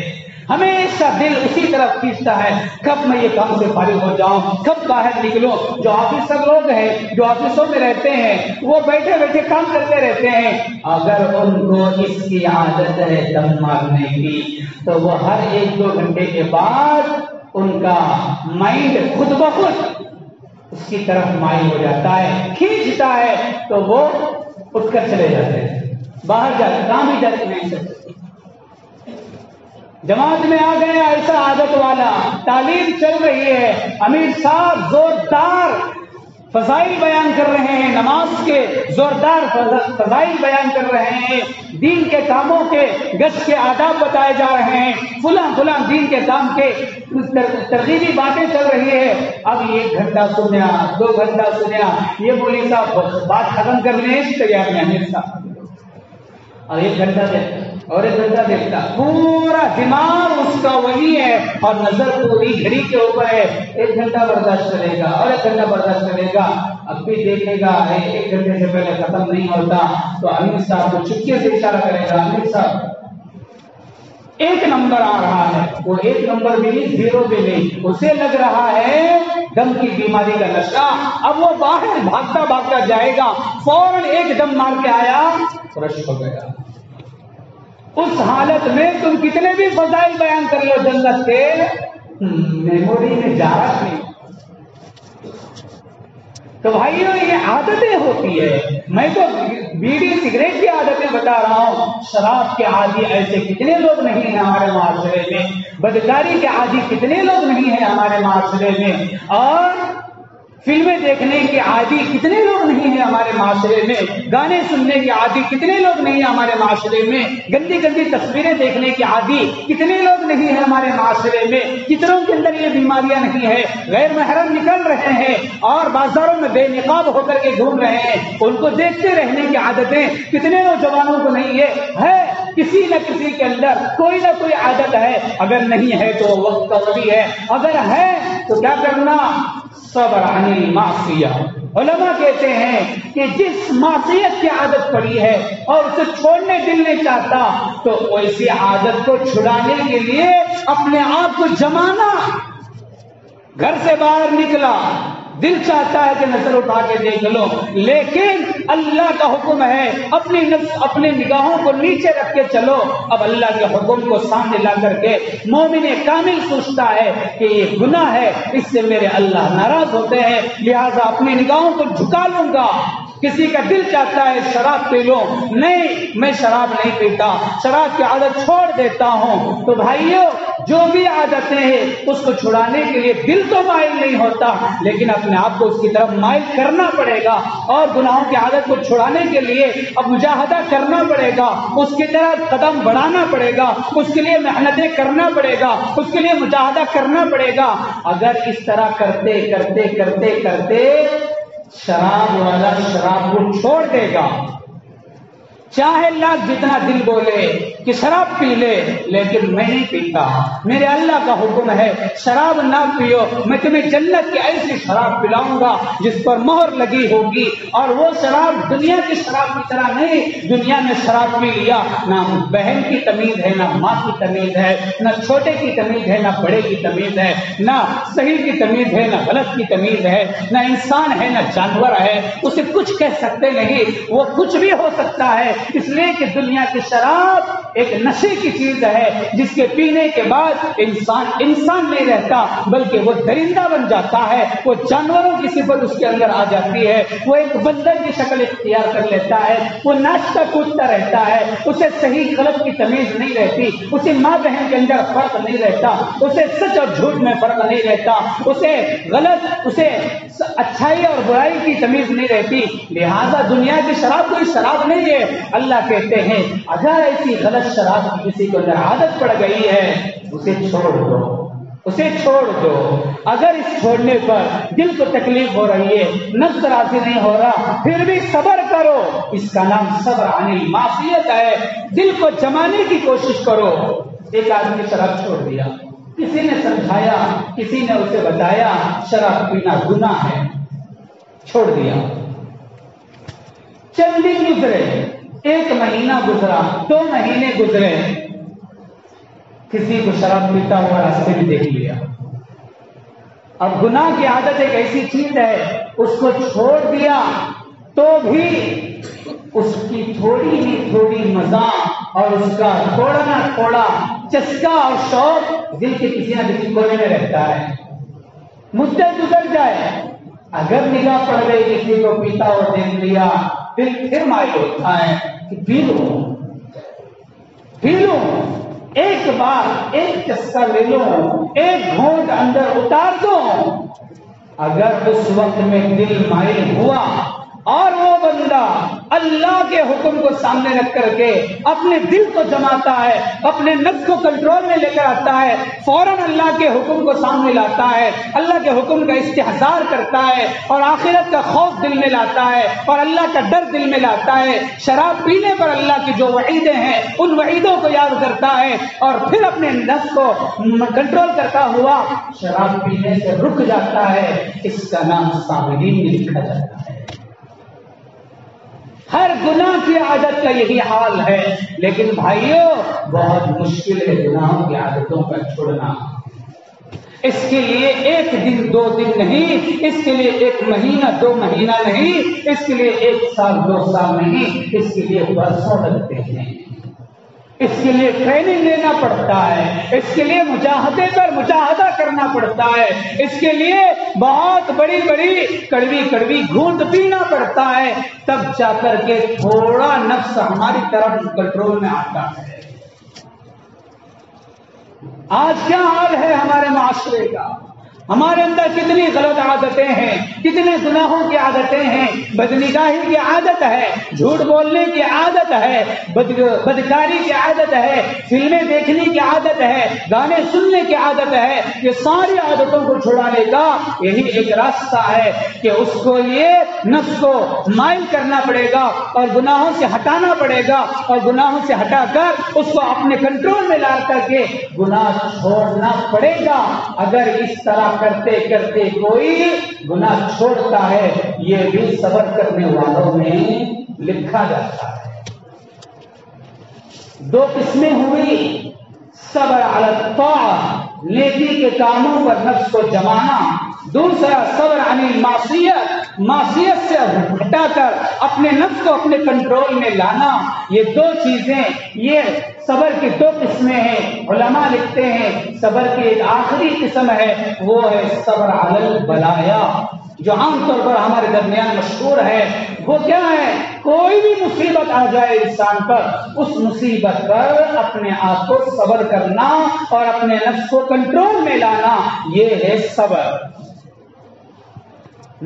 ہمیشہ دل اسی طرف کھینچتا ہے کب میں یہ کام سے فارغ ہو جاؤں، کب باہر نکلوں۔ جو آفیسر لوگ ہیں جو آفسوں میں رہتے ہیں وہ بیٹھے بیٹھے کام کرتے رہتے ہیں، اگر ان کو اس کی عادت ہے دم مارنے کی تو وہ ہر 1-2 گھنٹے کے بعد ان کا مائنڈ خود بخود اس کی طرف مائل ہو جاتا ہے، کھینچتا ہے تو وہ اٹھ کر چلے جاتے ہیں، باہر جاتے کام ہی جاتے نہیں سکتے۔ جماعت میں آ گئے ایسا عادت والا، تعلیم چل رہی ہے، امیر صاحب زوردار فضائل بیان کر رہے ہیں، نماز کے زوردار فضائل بیان کر رہے ہیں، دین کے کاموں کے گشت کے آداب بتائے جا رہے ہیں، فلاں دین کے کام کے ترغیبی باتیں چل رہی ہے۔ اب 1 گھنٹہ سنیا، 2 گھنٹہ سنیا، یہ مولوی صاحب بات ختم کرنے سے تیار نہیں، امیر صاحب اور 1 گھنٹہ دیکھتا اور 1 گھنٹہ دیکھتا، پورا دماغ اس کا وہی ہے اور نظر پوری گھڑی کے اوپر ہے۔ 1 گھنٹہ برداشت کرے گا اور 1 گھنٹہ برداشت کرے گا، اب بھی دیکھے گا 1 گھنٹے سے پہلے ختم نہیں ہوتا تو امیر صاحب کو چپکے سے اشارہ کرے گا، امیر صاحب 1 نمبر آ رہا ہے، وہ 1 نمبر بھی نہیں، 0 بھی نہیں، اسے لگ رہا ہے دم کی بیماری کا نشہ۔ اب وہ باہر بھاگتا جائے گا، فوراً 1 دم مار کے آیا، فریش ہو گیا۔ اس حالت میں تم کتنے بھی فضائل بیان کر لو جنت کے، میموری میں جا رہا نہیں۔ تو بھائیو یہ عادتیں ہوتی ہے، میں تو بیڑی سگریٹ کی عادتیں بتا رہا ہوں، شراب کے عادی ایسے کتنے لوگ نہیں ہیں ہمارے معاشرے میں، بدکاری کے عادی کتنے لوگ نہیں ہیں ہمارے معاشرے میں، اور فلمیں دیکھنے کے عادی کتنے لوگ نہیں ہیں ہمارے معاشرے میں، گانے سننے کے عادی کتنے لوگ نہیں ہیں ہمارے معاشرے میں، گندی تصویریں دیکھنے کے عادی کتنے لوگ نہیں ہیں ہمارے معاشرے میں، کتنوں کے اندر یہ بیماریاں نہیں ہیں، غیر محرم نکل رہے ہیں اور بازاروں میں بے نقاب ہو کر کے گھوم رہے ہیں، ان کو دیکھتے رہنے کی عادتیں کتنے نوجوانوں کو نہیں ہے کسی نہ کسی کے اندر کوئی نہ کوئی عادت ہے، اگر نہیں ہے تو وقت کا ولی ہے، اگر ہے تو کیا کرنا، صبر عن المعصیہ۔ علماء کہتے ہیں کہ جس معصیت کی عادت پڑی ہے اور اسے چھوڑنے دل نہیں چاہتا تو ایسی عادت کو چھڑانے کے لیے اپنے آپ کو جمانا، گھر سے باہر نکلا، دل چاہتا ہے کہ نظر اٹھا کے دیکھ لو، لیکن اللہ کا حکم ہے اپنی نفس اپنی نگاہوں کو نیچے رکھ کے چلو۔ اب اللہ کے حکم کو سامنے لا کر کے مومن کامل سوچتا ہے کہ یہ گناہ ہے، اس سے میرے اللہ ناراض ہوتے ہیں، لہذا اپنی نگاہوں کو جھکا لوں گا۔ کسی کا دل چاہتا ہے شراب پی لو، نہیں میں شراب نہیں پیتا، شراب کی عادت چھوڑ دیتا ہوں۔ تو بھائیو جو بھی عادتیں ہیں اس کو چھڑانے کے لیے دل تو مائل نہیں ہوتا، لیکن اپنے آپ کو اس کی طرف مائل کرنا پڑے گا، اور گناہوں کی عادت کو چھڑانے کے لیے اب مجاہدہ کرنا پڑے گا، اس کی طرف قدم بڑھانا پڑے گا، اس کے لیے محنتیں کرنا پڑے گا، اس کے لیے مجاہدہ کرنا پڑے گا۔ اگر اس طرح کرتے کرتے کرتے کرتے شراب والا شراب کو چھوڑ دے گا، چاہے لاکھ جتنا دل بولے کہ شراب پی لے، لیکن میں نہیں پیتا، میرے اللہ کا حکم ہے شراب نہ پیو، میں تمہیں جنت کی ایسی شراب پلاؤں گا جس پر مہر لگی ہوگی، اور وہ شراب دنیا کی شراب کی طرح نہیں۔ دنیا میں شراب پی لیا، نہ بہن کی تمیز ہے، نہ ماں کی تمیز ہے، نہ چھوٹے کی تمیز ہے، نہ بڑے کی تمیز ہے، نہ صحیح کی تمیز ہے، نہ غلط کی تمیز ہے، نہ انسان ہے نہ جانور ہے، اسے کچھ کہہ سکتے نہیں، وہ کچھ بھی ہو سکتا ہے، اس لیے کہ دنیا کی شراب ایک نشے کی چیز ہے جس کے پینے کے بعد انسان نہیں رہتا بلکہ وہ درندہ بن جاتا ہے، وہ جانوروں کی صفت اس کے اندر آ جاتی ہے، وہ ایک بندر کی شکل اختیار کر لیتا ہے، وہ ناچتا کودتا رہتا ہے، اسے صحیح غلط کی تمیز نہیں رہتی، اسے ماں بہن کے اندر فرق نہیں رہتا، اسے سچ اور جھوٹ میں فرق نہیں رہتا، اسے اچھائی اور برائی کی تمیز نہیں رہتی۔ لہذا دنیا کی شراب کوئی شراب نہیں ہے۔ اللہ کہتے ہیں اگر ایسی غلط شراب کی کسی کو عادت پڑ گئی ہے اسے چھوڑ دو، اسے چھوڑ دو۔ اگر اس چھوڑنے پر دل کو تکلیف ہو رہی ہے، نفس راضی نہیں ہو رہا، پھر بھی صبر کرو، اس کا نام صبر عن المعصیت ہے۔ دل کو جمانے کی کوشش کرو۔ ایک آدمی شراب چھوڑ دیا، کسی نے سمجھایا، کسی نے اسے بتایا شراب پینا گناہ ہے، چھوڑ دیا۔ چند دن گزرے، 1 مہینہ گزرا، 2 مہینے گزرے، کسی کو شراب پیتا ہوا راستے میں دیکھ لیا۔ اب گناہ کی عادت ایک ایسی چیز ہے، اس کو چھوڑ دیا تو بھی اس کی تھوڑی ہی تھوڑی مزہ اور اس کا تھوڑا نہ تھوڑا چسکا اور شوق دل کے کسی نہ کسی کونے میں رہتا ہے۔ مدت گزر جائے، اگر نگاہ پڑ گئی کسی کو پیتا ہوا دیکھ لیا، پھر مائل ہوتا ہے کہ پی لوں، ایک بار ایک چسکا لے لوں، ایک گھونٹ اندر اتار دوں۔ اگر اس وقت میں دل مائل ہوا اور وہ بندہ اللہ کے حکم کو سامنے رکھ کر کے اپنے دل کو جماتا ہے، اپنے نفس کو کنٹرول میں لے کر آتا ہے، فوراً اللہ کے حکم کو سامنے لاتا ہے، اللہ کے حکم کا استحضار کرتا ہے اور آخرت کا خوف دل میں لاتا ہے اور اللہ کا ڈر دل میں لاتا ہے، شراب پینے پر اللہ کی جو وعیدیں ہیں ان وعیدوں کو یاد کرتا ہے اور پھر اپنے نفس کو کنٹرول کرتا ہوا شراب پینے سے رک جاتا ہے، اس کا نام صابرین میں لکھا جاتا ہے۔ ہر گناہ کی عادت کا یہی حال ہے، لیکن بھائیوں بہت مشکل ہے گناہوں کی عادتوں کا چھوڑنا۔ اس کے لیے 1 دن 2 دن نہیں، اس کے لیے 1 مہینہ 2 مہینہ نہیں، اس کے لیے 1 سال 2 سال نہیں، اس کے لیے برسوں لگتے ہیں۔ اس کے لیے ٹریننگ لینا پڑتا ہے، اس کے لیے مجاہدے پر مجاہدہ کرنا پڑتا ہے، اس کے لیے بہت بڑی بڑی کڑوی کڑوی گھونٹ پینا پڑتا ہے، تب جا کر کے تھوڑا نفس ہماری طرف کنٹرول میں آتا ہے۔ آج کیا حال ہے ہمارے معاشرے کا؟ ہمارے اندر کتنی غلط عادتیں ہیں، کتنے گناہوں کی عادتیں ہیں، بدنگاہی کی عادت ہے، جھوٹ بولنے کی عادت ہے، بدکاری کی عادت ہے، فلمیں دیکھنے کی عادت ہے، گانے سننے کی عادت ہے۔ یہ ساری عادتوں کو چھڑانے کا یہی ایک راستہ ہے کہ اس کو یہ نفس کو مائل کرنا پڑے گا اور گناہوں سے ہٹانا پڑے گا اور گناہوں سے ہٹا کر اس کو اپنے کنٹرول میں لا کر کے گناہ چھوڑنا پڑے گا۔ اگر اس طرح کرتے کرتے کوئی گناہ چھوڑتا ہے یہ بھی صبر کرنے والوں میں لکھا جاتا ہے۔ 2 قسمیں ہوئی، صبر علی الطاعہ، نیکی کے کاموں پر نفس کو جمانا، دوسرا صبر عن المعصیت، معصیت سے ہٹا کر اپنے نفس کو اپنے کنٹرول میں لانا۔ یہ 2 چیزیں، یہ صبر کی 2 قسمیں ہیں۔ علماء لکھتے ہیں صبر کی ایک آخری قسم ہے، وہ ہے صبر علی البلایا، جو عام طور پر ہمارے درمیان مشہور ہے۔ وہ کیا ہے؟ کوئی بھی مصیبت آ جائے انسان پر، اس مصیبت پر اپنے آپ کو صبر کرنا اور اپنے نفس کو کنٹرول میں لانا، یہ ہے صبر۔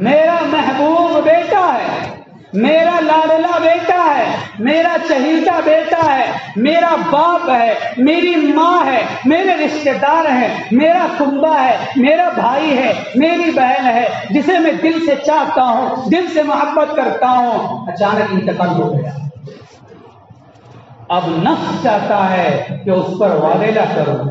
میرا محبوب بیٹا ہے، میرا لاڈلا بیٹا ہے، میرا چہیتا بیٹا ہے، میرا باپ ہے، میری ماں ہے، میرے رشتہ دار ہیں، میرا کنبا ہے، میرا بھائی ہے، میری بہن ہے، جسے میں دل سے چاہتا ہوں، دل سے محبت کرتا ہوں، اچانک انتقال ہو گیا۔ اب نفس چاہتا ہے کہ اس پر واویلا کروں،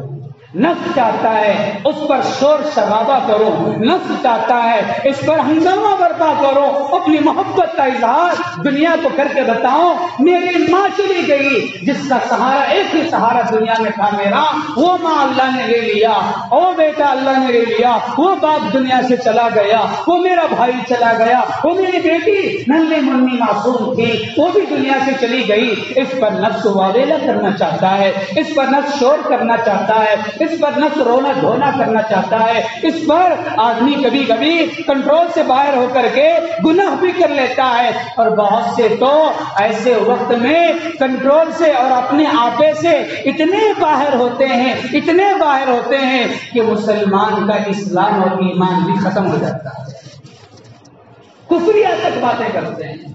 نفس چاہتا ہے اس پر شور شرابہ کرو، نفس چاہتا ہے اس پر ہنگامہ برپا کرو، اپنی محبت کا اظہار دنیا کو کر کے بتاؤ میری ماں چلی گئی، جس کا سہارا ایک ہی سہارا دنیا میں تھا میرا، وہ ماں اللہ نے لے لیا، او بیٹا اللہ نے لے لیا، وہ باپ دنیا سے چلا گیا، وہ میرا بھائی چلا گیا، وہ میری بیٹی ننھی منی معصوم تھی وہ بھی دنیا سے چلی گئی۔ اس پر نفس واویلا کرنا چاہتا ہے، اس پر نفس شور کرنا چاہتا ہے، اس پر نفس رونا دھونا کرنا چاہتا ہے، اس پر آدمی کبھی کبھی کنٹرول سے باہر ہو کر کے گناہ بھی کر لیتا ہے، اور بہت سے تو ایسے وقت میں کنٹرول سے اور اپنے آپے سے اتنے باہر ہوتے ہیں، اتنے باہر ہوتے ہیں کہ مسلمان کا اسلام اور ایمان بھی ختم ہو جاتا ہے، کفریہ تک باتیں کرتے ہیں،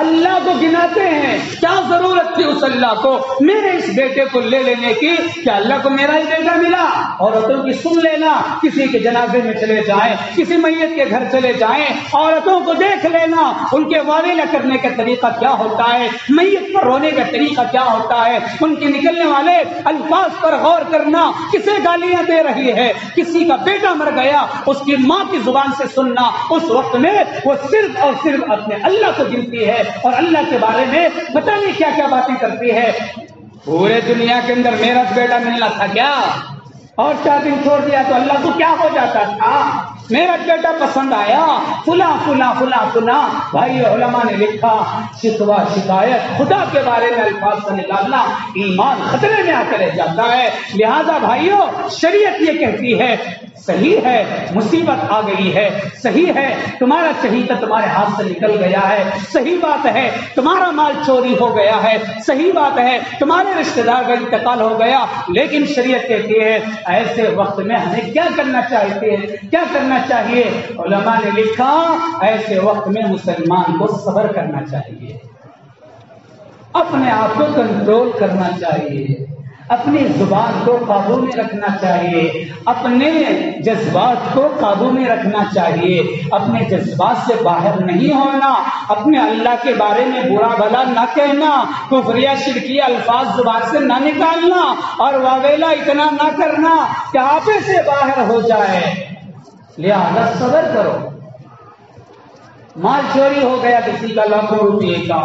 اللہ کو گناتے ہیں۔ کیا ضرورت تھی اس اللہ کو میرے اس بیٹے کو لے لینے کی؟ کیا اللہ کو میرا ہی بیٹا ملا؟ عورتوں کی سن لینا، کسی کے جنازے میں چلے جائیں، کسی میت کے گھر چلے جائیں، عورتوں کو دیکھ لینا، ان کے واویلا کرنے کا طریقہ کیا ہوتا ہے، میت پر رونے کا طریقہ کیا ہوتا ہے، ان کے نکلنے والے الفاظ پر غور کرنا، کسے گالیاں دے رہی ہے، کسی کا بیٹا مر گیا اس کی ماں کی زبان سے سننا، اس وقت میں وہ صرف اور صرف اپنے اللہ کو گنتی ہے اور اللہ کے بارے میں پتہ نہیں کیا کیا باتیں کرتی ہے۔ پورے دنیا کے اندر میرا بیٹا ملنا تھا کیا، اور 4 دن چھوڑ دیا تو اللہ کو کیا ہو جاتا تھا، میرا بیٹا پسند آیا، فلاں فلاں فلاں فلاں۔ بھائی علماء نے لکھا شکوہ شکایت خدا کے بارے میں الفاظ سے نکالنا ایمان خطرے میں آ کر رہ جاتا ہے۔ لہذا بھائیو شریعت یہ کہتی ہے صحیح ہے مصیبت آ گئی ہے، صحیح ہے تمہارا چہیتا تمہارے ہاتھ سے نکل گیا ہے، صحیح بات ہے تمہارا مال چوری ہو گیا ہے، صحیح بات ہے تمہارے رشتہ دار کا انتقال ہو گیا، لیکن شریعت کہتی ہے ایسے وقت میں ہمیں کیا کرنا چاہیے، کیا کرنا چاہیے؟ علماء نے لکھا ایسے وقت میں مسلمان کو صبر کرنا چاہیے، اپنے آپ کو کنٹرول کرنا چاہیے، اپنی زبان کو قابو میں رکھنا چاہیے، اپنے جذبات کو قابو میں رکھنا چاہیے، اپنے جذبات سے باہر نہیں ہونا، اپنے اللہ کے بارے میں برا بھلا نہ کہنا، کفریہ شرکیہ الفاظ زبان سے نہ نکالنا، اور واویلا اتنا نہ کرنا کہ آپے سے باہر ہو جائے۔ لہذا صبر کرو۔ مال چوری ہو گیا کسی کا لاکھوں روپے کا،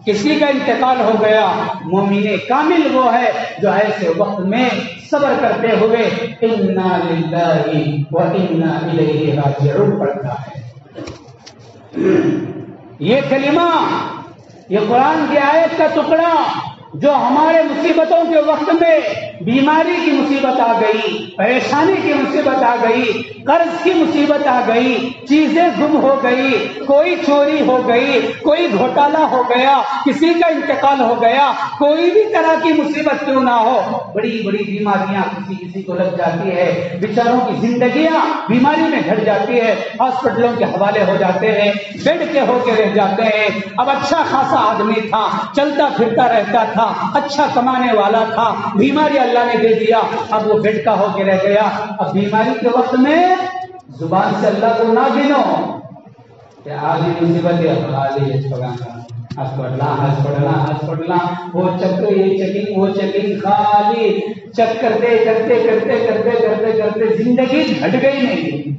کسی کا انتقال ہو گیا، مومن کامل وہ ہے جو ایسے وقت میں صبر کرتے ہوئے انا للہ و انا الیہ راجعون پڑھتا ہے۔ یہ کلمہ، یہ قرآن کی آیت کا ٹکڑا جو ہمارے مصیبتوں کے وقت میں بیماری کی مصیبت آ گئی، پریشانی کی مصیبت آ گئی، قرض کی مصیبت آ گئی، چیزیں گم ہو گئی، کوئی چوری ہو گئی، کوئی گھوٹالہ ہو گیا، کسی کا انتقال ہو گیا، کوئی بھی طرح کی مصیبت کیوں نہ ہو، بڑی بڑی بیماریاں کسی کو لگ جاتی ہے، بیچاروں کی زندگیاں بیماری میں گھٹ جاتی ہے، ہاسپٹلوں کے حوالے ہو جاتے ہیں، بیڈ کے ہو کے رہ جاتے ہیں۔ اب اچھا خاصا آدمی تھا، چلتا پھرتا رہتا تھا، اچھا کمانے والا تھا، بیماری اللہ نے دے دیا، اب وہ بیٹھ کا ہو کے رہ گیا۔ اب بیماری کے وقت میں زبان سے اللہ کو نہ گنو کہ آدھی مصیبت پڑھنا وہ چکر یہ چکنگ وہ چکنگ خالی چک کرتے کرتے کرتے کرتے کرتے کرتے زندگی گھٹ گئی نہیں۔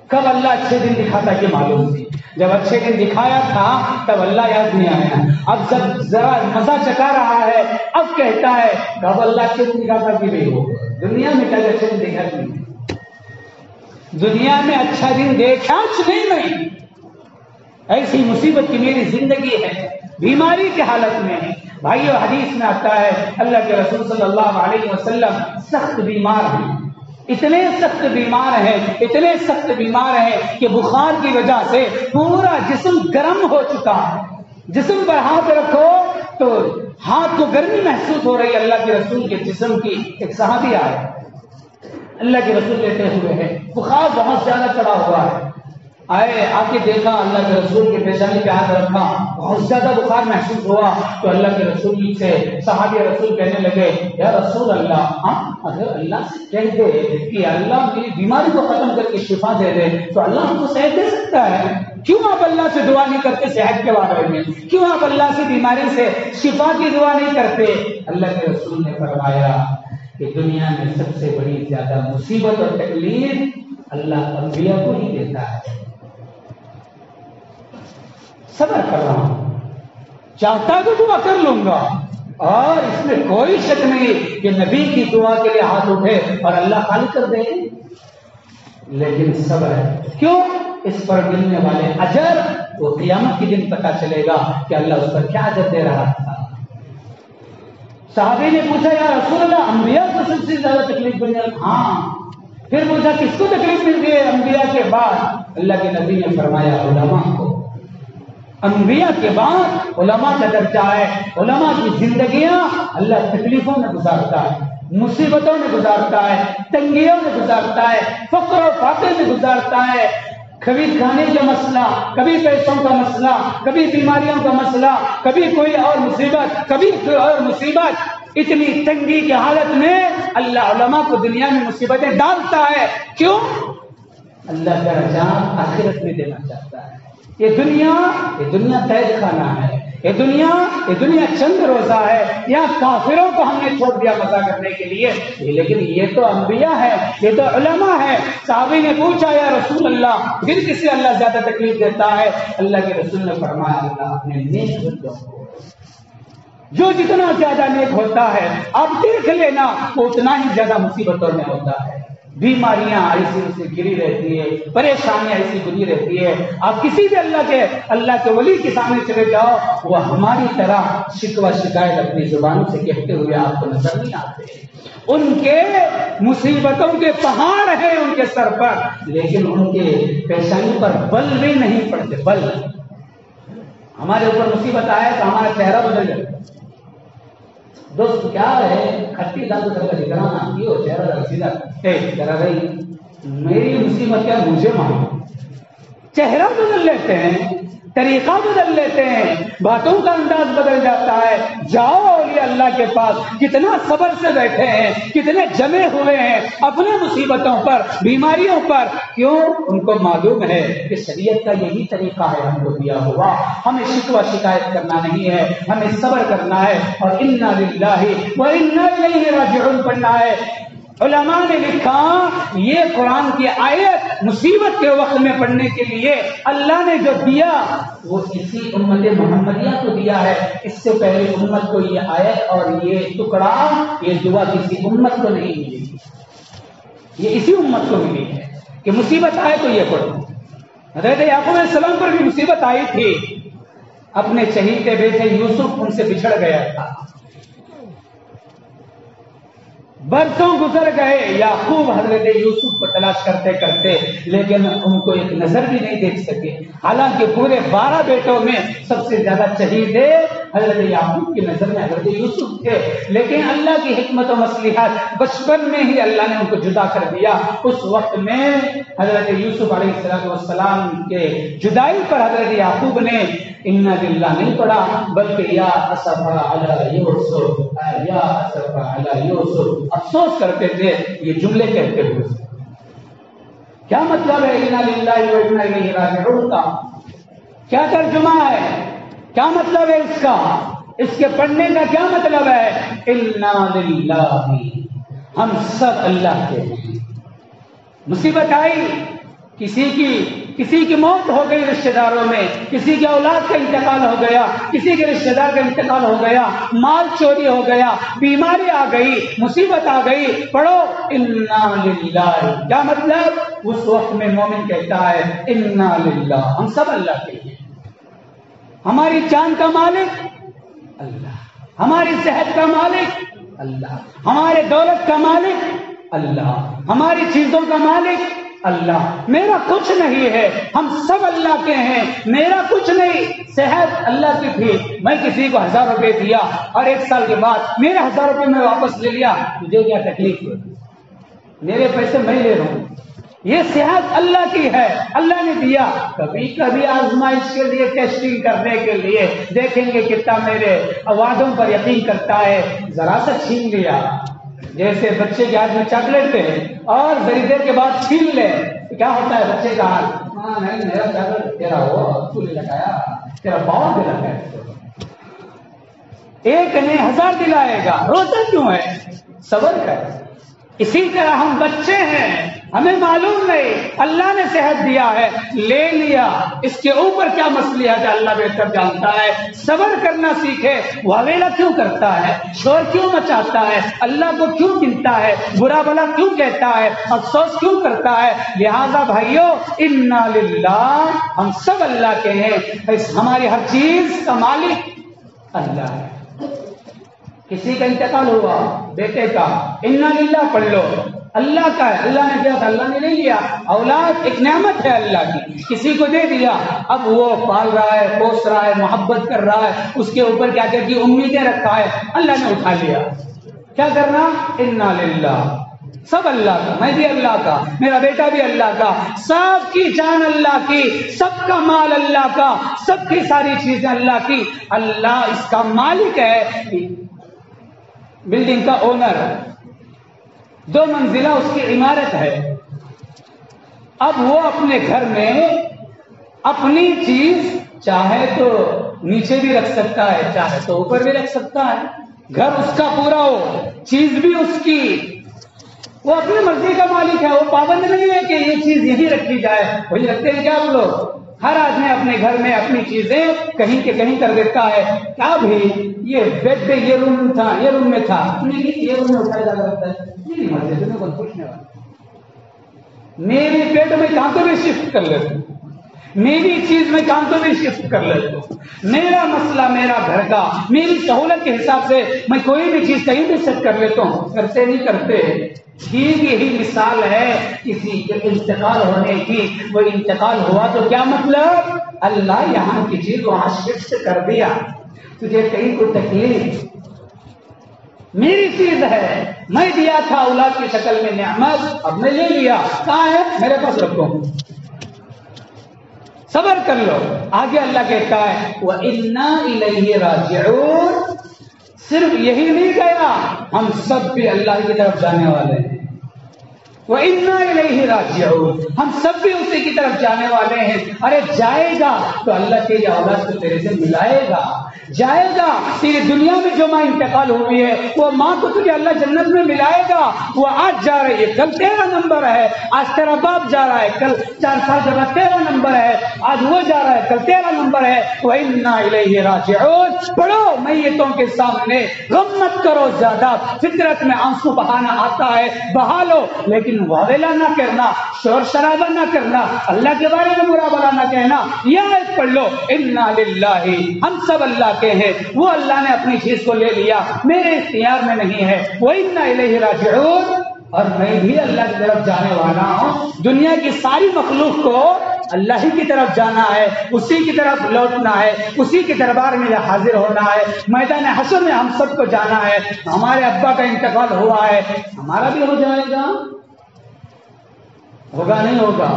کب اللہ اچھے دن دکھاتا کہ معلوم تھی، جب اچھے دن دکھایا تھا تب اللہ یاد نہیں آیا، اب جب ذرا مزہ چکا رہا ہے اب کہتا ہے کب اللہ اچھے دن دکھاتا کہ بھائی ہو دنیا میں کل اچھے دن دیکھا نہیں، دنیا میں اچھا دن دیکھا نہیں، ایسی مصیبت کی میری زندگی ہے، بیماری کی حالت میں ہے۔ بھائیو حدیث میں آتا ہے اللہ کے رسول صلی اللہ علیہ وسلم سخت بیمار ہیں، اتنے سخت بیمار ہیں، اتنے سخت بیمار ہیں کہ بخار کی وجہ سے پورا جسم گرم ہو چکا ہے، جسم پر ہاتھ رکھو تو ہاتھ کو گرمی محسوس ہو رہی ہے اللہ کے رسول کے جسم کی۔ ایک صحابی آئے، اللہ کے رسول لیتے ہوئے ہیں، بخار بہت زیادہ چڑھا ہوا ہے، آئے آ کے دیکھا اللہ کے رسول کے پیشانی پہ ہاتھ رکھا، بہت زیادہ بخار محسوس ہوا تو اللہ کے رسول سے صحابی رسول کہنے لگے یا رسول اللہ، اگر اللہ سے کہہ دے کہ اللہ میری بیماری کو ختم کر کے شفا دے دے تو اللہ ہم کو صحت دے سکتا ہے، کیوں آپ اللہ سے دعا نہیں کرتے صحت کے بارے میں، کیوں آپ اللہ سے بیماری سے شفا کی دعا نہیں کرتے؟ اللہ کے رسول نے فرمایا کہ دنیا میں سب سے بڑی زیادہ مصیبت اور تکلیف اللہ انبیاء کو ہی دیتا ہے۔ صبر کر رہا ہوں، چاہتا تو دعا کر لوں گا، اور اس میں کوئی شک نہیں کہ نبی کی دعا کے لیے ہاتھ اٹھے اور اللہ خالی کر دے، لیکن صبر ہے۔ کیوں؟ اس پر ملنے والے اجر وہ قیامت کے دن پتہ چلے گا کہ اللہ اس پر کیا اجر دے رہا تھا۔ صحابی نے پوچھا یا رسول اللہ انبیاء کو سب سے زیادہ تکلیف ملی؟ ہاں۔ پھر پوچھا کس کو تکلیف ملتی ہے انبیاء کے بعد؟ اللہ کے نبی نے فرمایا علماء کو۔ انبیاء کے بعد علماء کا درجہ ہے۔ علماء کی زندگیاں اللہ تکلیفوں میں گزارتا ہے، مصیبتوں میں گزارتا ہے، تنگیوں میں گزارتا ہے، فقر و فاقے میں گزارتا ہے، کبھی کھانے کا مسئلہ، کبھی پیسوں کا مسئلہ، کبھی بیماریوں کا مسئلہ، کبھی کوئی اور مصیبت، کبھی کوئی اور مصیبت۔ اتنی تنگی کی حالت میں اللہ علماء کو دنیا میں مصیبتیں ڈالتا ہے۔ کیوں؟ اللہ درجات آخرت میں دینا چاہتا ہے۔ یہ دنیا قید خانہ ہے، یہ دنیا چند روزہ ہے۔ یہاں کافروں کو ہم نے چھوڑ دیا مزہ کرنے کے لیے، لیکن یہ تو انبیاء ہے، یہ تو علماء ہے۔ صحابی نے پوچھا یا رسول اللہ پھر کسی اللہ زیادہ تکلیف دیتا ہے؟ اللہ کے رسول نے فرمایا اللہ اپنے نیک بندوں کو، جو جتنا زیادہ نیک ہوتا ہے آپ دیکھ لینا وہ اتنا ہی زیادہ مصیبتوں میں ہوتا ہے۔ بیماریاں ایسی سے گری رہتی ہے، پریشانیاں ایسی گری رہتی ہے۔ آپ کسی بھی اللہ کے ولی کے سامنے چلے جاؤ، وہ ہماری طرح شکوہ شکایت اپنی زبانوں سے کہتے ہوئے آپ کو نظر نہیں آتے۔ ان کے مصیبتوں کے پہاڑ ہیں ان کے سر پر، لیکن ان کے پیشانی پر بل بھی نہیں پڑتے۔ بل ہمارے اوپر مصیبت آئے تو ہمارا چہرہ بدل جاتا ہے۔ دوست کیا ہے کھٹی دال کر کے دکھانا یہ ہو چہرہ سیدھا ذرا بھائی میری مصیبت کیا مجھے معلوم۔ چہرہ بدل لیتے ہیں، طریقہ بدل لیتے ہیں، باتوں کا انداز بدل جاتا ہے۔ جاؤ اولیاء اللہ کے پاس، کتنا صبر سے بیٹھے ہیں، کتنے جمے ہوئے ہیں اپنے مصیبتوں پر، بیماریوں پر۔ کیوں؟ ان کو معلوم ہے کہ شریعت کا یہی طریقہ ہے ہم کو دیا ہوا، ہمیں شکوہ شکایت کرنا نہیں ہے، ہمیں صبر کرنا ہے اور انا للہ و انا الیہ راجعون پڑھنا ہے۔ علماء نے لکھا یہ قرآن کی آیت مصیبت کے وقت میں پڑھنے کے لیے اللہ نے جو دیا وہ اسی امت محمدیہ کو دیا ہے۔ اس سے پہلے امت کو یہ آیت اور یہ ٹکڑا، یہ دعا کسی امت کو نہیں ملی، یہ اسی امت کو ملی ہے کہ مصیبت آئے تو یہ پڑھو۔ حضرت یعقوب علیہ السلام پر بھی مصیبت آئی تھی، اپنے چہیتے بیٹے یوسف ان سے بچھڑ گیا تھا، برسوں گزر گئے، یعقوب حضرت یوسف کو تلاش کرتے کرتے، لیکن ان کو ایک نظر بھی نہیں دیکھ سکے۔ حالانکہ پورے 12 بیٹوں میں سب سے زیادہ چہیتے حضرت یعقوب کی نظر میں حضرت یوسف تھے، لیکن اللہ کی حکمت و مصلحت بچپن میں ہی اللہ نے ان کو جدا کر دیا۔ اس وقت میں حضرت یوسف علیہ السلام کے جدائی پر حضرت یعقوب نے انا للہ نہیں پڑھا، بلکہ یا اسفا علی یوسف، یا اسفا علی یوسف، افسوس کرتے تھے یہ جملے کہتے ہوئے۔ کیا مطلب ہے انا للہ و انا الیہ راجعون کا؟ کیا ترجمہ ہے؟ کیا مطلب ہے اس کا؟ اس کے پڑھنے کا کیا مطلب ہے؟ انا للہ، ہم سب اللہ کے ہیں۔ مصیبت آئی، کسی کی موت ہو گئی رشتہ داروں میں، کسی کی اولاد کا انتقال ہو گیا، کسی کے رشتہ دار کا انتقال ہو گیا، مال چوری ہو گیا، بیماری آ گئی، مصیبت آ گئی، پڑھو انا للہ۔ کیا مطلب؟ اس وقت میں مومن کہتا ہے انا للہ، ہم سب اللہ کے ہیں۔ ہماری جان کا مالک اللہ، ہماری صحت کا مالک اللہ، ہمارے دولت کا مالک اللہ، ہماری چیزوں کا مالک اللہ۔ میرا کچھ نہیں ہے، ہم سب اللہ کے ہیں، میرا کچھ نہیں۔ صحت اللہ کی تھی، میں کسی کو 1000 روپے دیا اور 1 سال کے بعد میرے 1000 روپے میں واپس لے لیا، تجھے کیا تکلیف ہے؟ میرے پیسے میں لے رہا ہوں۔ یہ صحت اللہ کی ہے، اللہ نے دیا۔ کبھی کبھی آزمائش کے لیے، ٹیسٹنگ کرنے کے لیے، دیکھیں گے کتنا میرے وعدوں پر یقین کرتا ہے۔ ذرا سا چھین لیا، جیسے بچے کے ہاتھ میں چاکلیٹ ہے اور ذری دیر کے بعد چھین لے، کیا ہوتا ہے بچے کا حال؟ ہاں نہیں میرا چاکلیٹ تیرا ہو، تو نے لگایا، تیرا پاور دے رکھا ہے۔ ایک نے 1000 دلائے گا، روتا کیوں ہے؟ صبر کر. اسی طرح ہم بچے ہیں, ہمیں معلوم نہیں, اللہ نے صحت دیا ہے, لے لیا, اس کے اوپر کیا مصلحت ہے اللہ بہتر جانتا ہے. صبر کرنا سیکھے. واویلا کیوں کرتا ہے, شور کیوں مچاتا ہے, اللہ کو کیوں گنتا ہے, برا بھلا کیوں کہتا ہے, افسوس کیوں کرتا ہے. لہذا بھائیو, انا للہ, ہم سب اللہ کے ہیں, ہماری ہر چیز کا مالک اللہ ہے. کسی کا انتقال ہوا بیٹے کا, انا للہ پڑھ لو, اللہ کا ہے, اللہ نے دیا تھا, اللہ نے نہیں لیا. اولاد ایک نعمت ہے اللہ کی, کسی کو دے دیا, اب وہ پال رہا ہے, پوس رہا ہے, محبت کر رہا ہے, اس کے اوپر کیا کیا کی امیدیں رکھا ہے, اللہ نے اٹھا لیا. کیا کرنا, انا للہ, سب اللہ کا, میں بھی اللہ کا, میرا بیٹا بھی اللہ کا, سب کی جان اللہ کی, سب کا مال اللہ کا, سب کی ساری چیزیں اللہ کی. اللہ اس کا مالک ہے, بلڈنگ کا اونر, 2 منزلہ اس کی عمارت ہے. اب وہ اپنے گھر میں اپنی چیز چاہے تو نیچے بھی رکھ سکتا ہے, چاہے تو اوپر بھی رکھ سکتا ہے. گھر اس کا پورا ہو, چیز بھی اس کی, وہ اپنی مرضی کا مالک ہے. وہ پابند نہیں ہے کہ یہ چیز یہی رکھی جائے. وہی رکھتے ہیں کیا آپ لوگ؟ ہر آدمی اپنے گھر میں اپنی چیزیں کہیں کے کہیں کر دیتا ہے. کیا بھی یہ بیڈ پہ یہ روم تھا, یہ روم میں تھا, یہ روم میں اٹھایا جا رہتا ہے, میری مرضی, تمہیں کون پوچھنے والا. میری پیٹ میں کہاں تو بھی شفٹ کر لیتا ہوں, میری چیز میں کہاں تو بھی شفٹ کر لیتا ہوں. میرا مسئلہ میرا گھر کا, میری سہولت کے حساب سے میں کوئی بھی چیز کہیں بھی سیٹ کر لیتا ہوں. کرتے نہیں کرتے. ٹھیک یہی مثال ہے کسی کے انتقال ہونے کی. وہ انتقال ہوا تو کیا مطلب, اللہ یہاں کی چیز وہاں شفٹ کر دیا. تجھے کہیں کو تکلیف, میری چیز ہے, میں دیا تھا اولاد کی شکل میں نعمت, اب میں لے لیا, کہاں ہے, میرے پاس رکھو. صبر کر لو. آگے اللہ کہتا ہے وَإِنَّا إِلَيْهِ رَاجِعُونَ. صرف یہی نہیں گیا, ہم سب بھی اللہ کی طرف جانے والے ہیں. وَإِنَّا إِلَيْهِ رَاجِعُونَ. ہم سب بھی اسی کی طرف جانے والے ہیں. ارے جائے گا تو اللہ تیری اولاد کو تیرے سے ملائے گا. جائے گا, تیری دنیا میں جو ماں انتقال ہوئی ہے وہ ماں کو تجھے اللہ جنت میں ملائے گا. وہ آج جا رہی ہے, کل تیرا نمبر ہے. آج تیرا باپ جا رہا ہے, کل 4 سال کے بعد تیرا نمبر ہے. آج وہ جا رہا ہے, کل تیرا نمبر ہے. وَإِنَّا إِلَيْهِ رَاجِعُونَ. پڑھو میتوں کے سامنے غم مت کرو زیادہ. فطرت میں آنسو بہانا آتا ہے, بہا لو, لیکن واویلا نہ کرنا, شور شرابہ نہ کرنا, اللہ کے بارے میں برا بھلا نہ کہنا. یہ آیت پڑھ لو, انا للہ, ہم سب اللہ کے ہیں. وہ اللہ نے اپنی چیز کو لے لیا, میرے اختیار میں نہیں ہے. وَإِنَّا إِلَيْهِ رَاجِعُونَ. اور میں بھی اللہ کی طرف جانے والا ہوں. دنیا کی ساری مخلوق کو اللہ ہی کی طرف جانا ہے, اسی کی طرف لوٹنا ہے, اسی کے دربار میں حاضر ہونا ہے. میدان حشر میں ہم سب کو جانا ہے. ہمارے ابا کا انتقال ہوا ہے, ہمارا بھی ہو جائے گا, ہوگا نہیں ہوگا,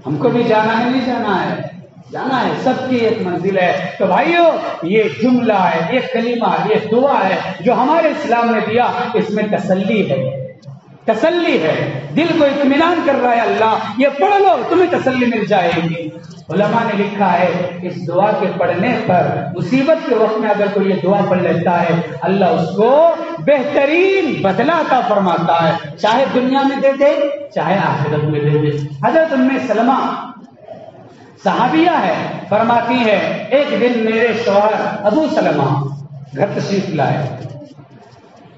ہم کو بھی جانا ہے, نہیں جانا ہے, جانا ہے. سب کی ایک منزل ہے. تو بھائیو, یہ جملہ ہے, یہ کلمہ, یہ دعا ہے جو ہمارے اسلام نے دیا. اس میں تسلی ہے, تسلی ہے, دل کو اطمینان کر رہا ہے اللہ. یہ پڑھ لو, تمہیں تسلی مل جائے گی. علماء نے لکھا ہے اس دعا کے پڑھنے پر مصیبت کے وقت میں اگر کوئی یہ دعا پڑھ لیتا ہے, اللہ اس کو بہترین بدلہ عطا فرماتا ہے, چاہے دنیا میں دے دے, چاہے آخرت میں دے دے. حضرت ام سلمہ صحابیہ ہے, فرماتی ہے ایک دن میرے شوہر ابو سلمہ گھر تشریف لائے,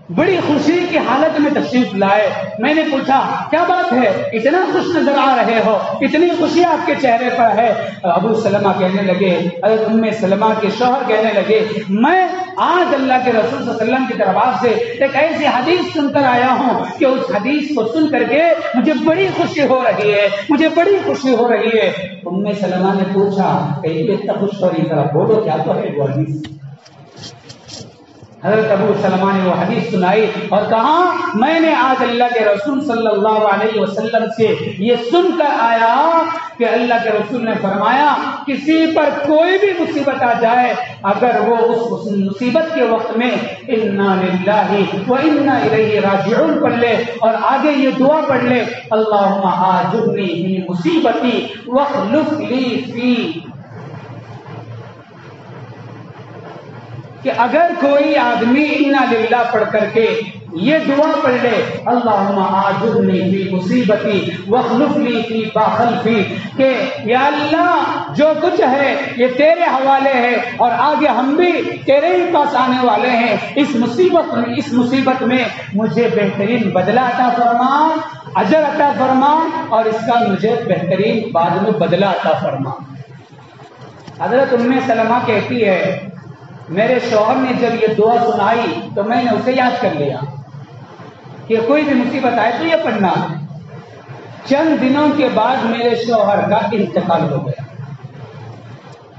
بڑی خوشی کی حالت میں تشریف لائے. میں نے پوچھا کیا بات ہے, اتنا خوش نظر آ رہے ہو, اتنی خوشی آپ کے چہرے پر ہے. ابو سلمہ کہنے لگے, حضرت ام سلمہ کے شوہر کہنے لگے, میں آج اللہ کے رسول صلی اللہ علیہ وسلم کی طرف سے ایک ایسی حدیث سن کر آیا ہوں کہ اس حدیث کو سن کر کے مجھے بڑی خوشی ہو رہی ہے, مجھے بڑی خوشی ہو رہی ہے. ام سلمہ نے پوچھا کہ اتنا خوش ہو رہی طرح بولو, کیا تو ہے وہ حدیث. حضرت ابو سلمہ نے وہ حدیث سنائی اور کہا میں نے آج اللہ کے رسول صلی اللہ علیہ وسلم سے یہ سن کر آیا کہ اللہ کے رسول نے فرمایا کسی پر کوئی بھی مصیبت آ جائے, اگر وہ اس مصیبت کے وقت میں انا للہ و انا الیہ راجعون پڑھ لے اور آگے یہ دعا پڑھ لے, اللہم آجرنی فی مصیبتی واخلف لی فی, کہ اگر کوئی آدمی انا للہ پڑھ کر کے یہ دعا پڑھ لے، اللہم آجرنی فی مصیبتی واخلف لی فی باخلفی، کہ یا اللہ جو کچھ ہے یہ تیرے حوالے ہے اور آگے ہم بھی تیرے ہی پاس آنے والے ہیں، اس مصیبت میں مجھے بہترین بدلہ عطا فرما، اجر عطا فرما، اور اس کا مجھے بہترین بعد میں بدلہ عطا فرما۔ حضرت ام سلمہ کہتی ہے میرے شوہر نے جب یہ دعا سنائی تو میں نے اسے یاد کر لیا کہ کوئی بھی مصیبت آئے تو یہ پڑھنا ہے۔ چند دنوں کے بعد میرے شوہر کا انتقال ہو گیا،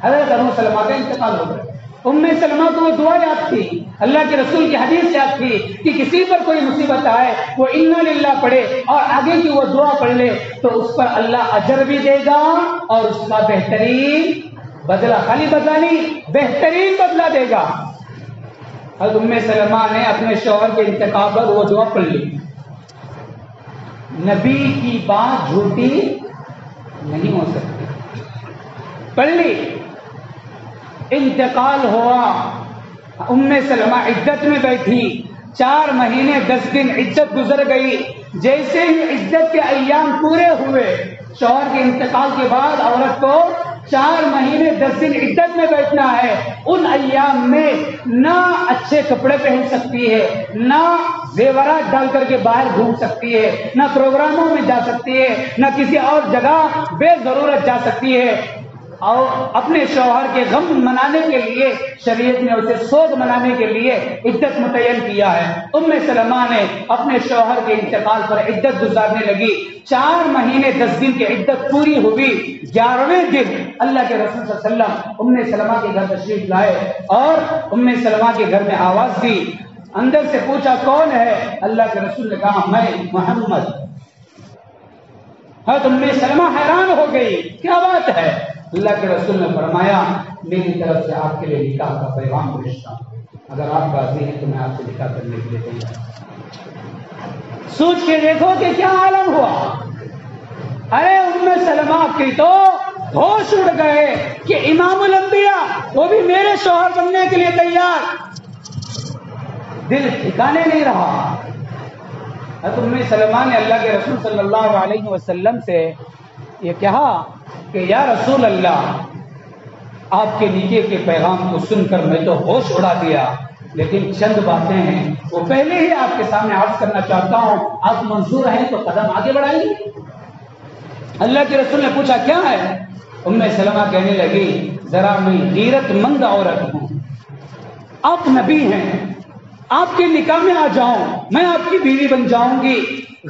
حضرت ام سلمہ کا انتقال ہو گیا۔ ام سلمہ کو وہ دعا یاد تھی، اللہ کے رسول کی حدیث یاد تھی کہ کسی پر کوئی مصیبت آئے وہ انا للہ پڑھے اور آگے کی وہ دعا پڑھ لے تو اس پر اللہ اجر بھی دے گا اور اس کا بہترین بدلہ، خالی بدلہ نہیں بہترین بدلہ دے گا۔ حضرت ام سلمہ نے اپنے شوہر کے انتقال پر وہ دعا پڑھ لی۔ نبی کی بات جھوٹی نہیں ہو سکتی، پڑھ لی، انتقال ہوا۔ ام سلمہ عدت میں بیٹھی، 4 مہینے 10 دن عدت گزر گئی۔ جیسے ہی عدت کے ایام پورے ہوئے، شوہر کے انتقال کے بعد عورت کو 4 مہینے 10 دن عدت میں بیٹھنا ہے۔ ان ایام میں نہ اچھے کپڑے پہن سکتی ہے، نہ زیورات ڈال کر کے باہر گھوم سکتی ہے، نہ پروگراموں میں جا سکتی ہے، نہ کسی اور جگہ بے ضرورت جا سکتی ہے۔ اور اپنے شوہر کے غم منانے کے لیے شریعت نے اسے سوگ منانے کے لیے عدت متعین کیا ہے۔ ام سلمہ نے اپنے شوہر کے انتقال پر عدت گزارنے لگی۔ 4 مہینے 10 دن کی عدت پوری ہوئی، 11ویں دن اللہ کے رسول صلی اللہ علیہ وسلم ام سلمہ کے گھر تشریف لائے اور ام سلمہ کے گھر میں آواز دی، اندر سے پوچھا کون ہے؟ اللہ کے رسول نے کہا میں محمد۔ حضرت ام سلمہ حیران ہو گئی، کیا بات ہے؟ اللہ کے رسول نے فرمایا میری طرف سے آپ کے لیے نکاح کا پیغام بھیجتا ہوں، اگر آپ راضی ہیں تو میں آپ سے نکاح کرنے کے لیے تیار ہوں۔ سوچ کے دیکھو کہ کیا عالم ہوا۔ ارے ام سلمہ کی تو ہوش اڑ گئے کہ امام الانبیاء وہ بھی میرے شوہر بننے کے لیے تیار، دل ٹھکانے نہیں رہا۔ حضرت ام سلمہ نے اللہ کے رسول صلی اللہ علیہ وسلم سے یہ کہا کہ یا رسول اللہ، آپ کے نکاح کے پیغام کو سن کر میں تو ہوش اڑا دیا، لیکن چند باتیں ہیں وہ پہلے ہی آپ کے سامنے عرض کرنا چاہتا ہوں، آپ منظور ہیں تو قدم آگے بڑھائیں گے؟ اللہ کے رسول نے پوچھا کیا ہے؟ ام سلمہ کہنے لگی ذرا میں غیرت مند عورت ہوں، آپ نبی ہیں، آپ کے نکاح میں آ جاؤں، میں آپ کی بیوی بن جاؤں گی،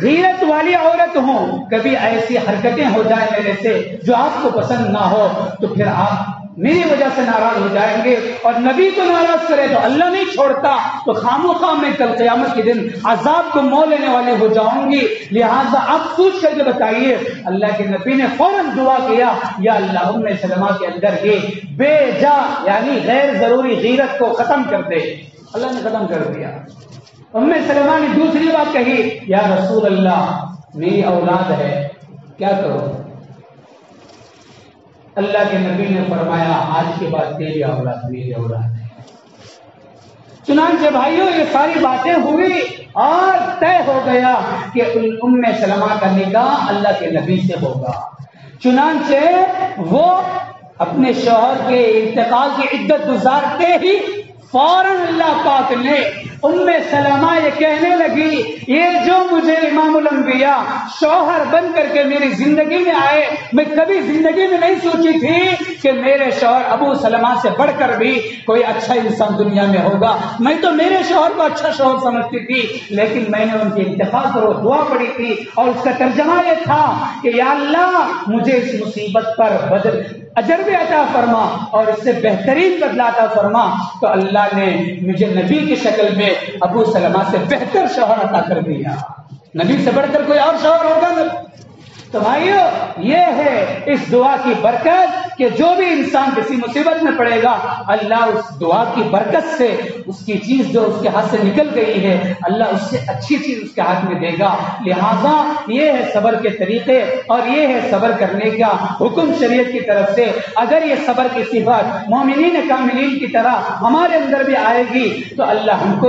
غیرت والی عورت ہوں، کبھی ایسی حرکتیں ہو جائیں میرے سے جو آپ کو پسند نہ ہو تو پھر آپ میری وجہ سے ناراض ہو جائیں گے، اور نبی کو ناراض کرے تو اللہ نہیں چھوڑتا، تو خاموخواہ میں کل قیامت کے دن عذاب کو مول لینے والے ہو جاؤں گی، لہٰذا آپ سوچ کر کے بتائیے۔ اللہ کے نبی نے فوراً دعا کیا یا اللہ ام سلمہ کے اندر یہ بے جا یعنی غیر ضروری غیرت کو ختم کر دے۔ اللہ نے ختم کر دیا۔ ام سلمہ نے دوسری بات کہی یا رسول اللہ میری اولاد ہے، کیا کروں؟ اللہ کے نبی نے فرمایا آج کے بعد تیری اولاد میری اولاد ہے۔ چنانچہ بھائیوں یہ ساری باتیں ہوئی اور طے ہو گیا کہ ام سلمہ کا نکاح اللہ کے نبی سے ہوگا۔ چنانچہ وہ اپنے شوہر کے انتقال کی عدت گزارتے ہی فوراً اللہ پاک نے ام سلمہ یہ کہنے لگی یہ جو مجھے امام الانبیاء شوہر بن کر کے میری زندگی میں آئے، میں کبھی زندگی میں نہیں سوچی تھی کہ میرے شوہر ابو سلمہ سے بڑھ کر بھی کوئی اچھا انسان دنیا میں ہوگا۔ میں تو میرے شوہر کو اچھا شوہر سمجھتی تھی، لیکن میں نے ان کے انتقال پر وہ دعا پڑھی تھی اور اس کا ترجمہ یہ تھا کہ یا اللہ مجھے اس مصیبت پر بدل اجر بھی عطا فرما اور اس سے بہترین بدلہ عطا فرما۔ تو اللہ نے مجھے نبی کی شکل میں ابو سلمہ سے بہتر شوہر عطا کر دیا، نبی سے بڑھ کر کوئی اور شوہر ہوگا نہ۔ تو بھائیو یہ ہے اس دعا کی برکت کہ جو بھی انسان کسی مصیبت میں پڑے گا اللہ اس دعا کی برکت سے اس کی چیز جو اس کے ہاتھ سے نکل گئی ہے اللہ اس سے اچھی چیز اس کے ہاتھ میں دے گا۔ لہذا یہ ہے صبر کے طریقے اور یہ ہے صبر کرنے کا حکم شریعت کی طرف سے۔ اگر یہ صبر کی صفات مومنین کاملین کی طرح ہمارے اندر بھی آئے گی تو اللہ ہم کو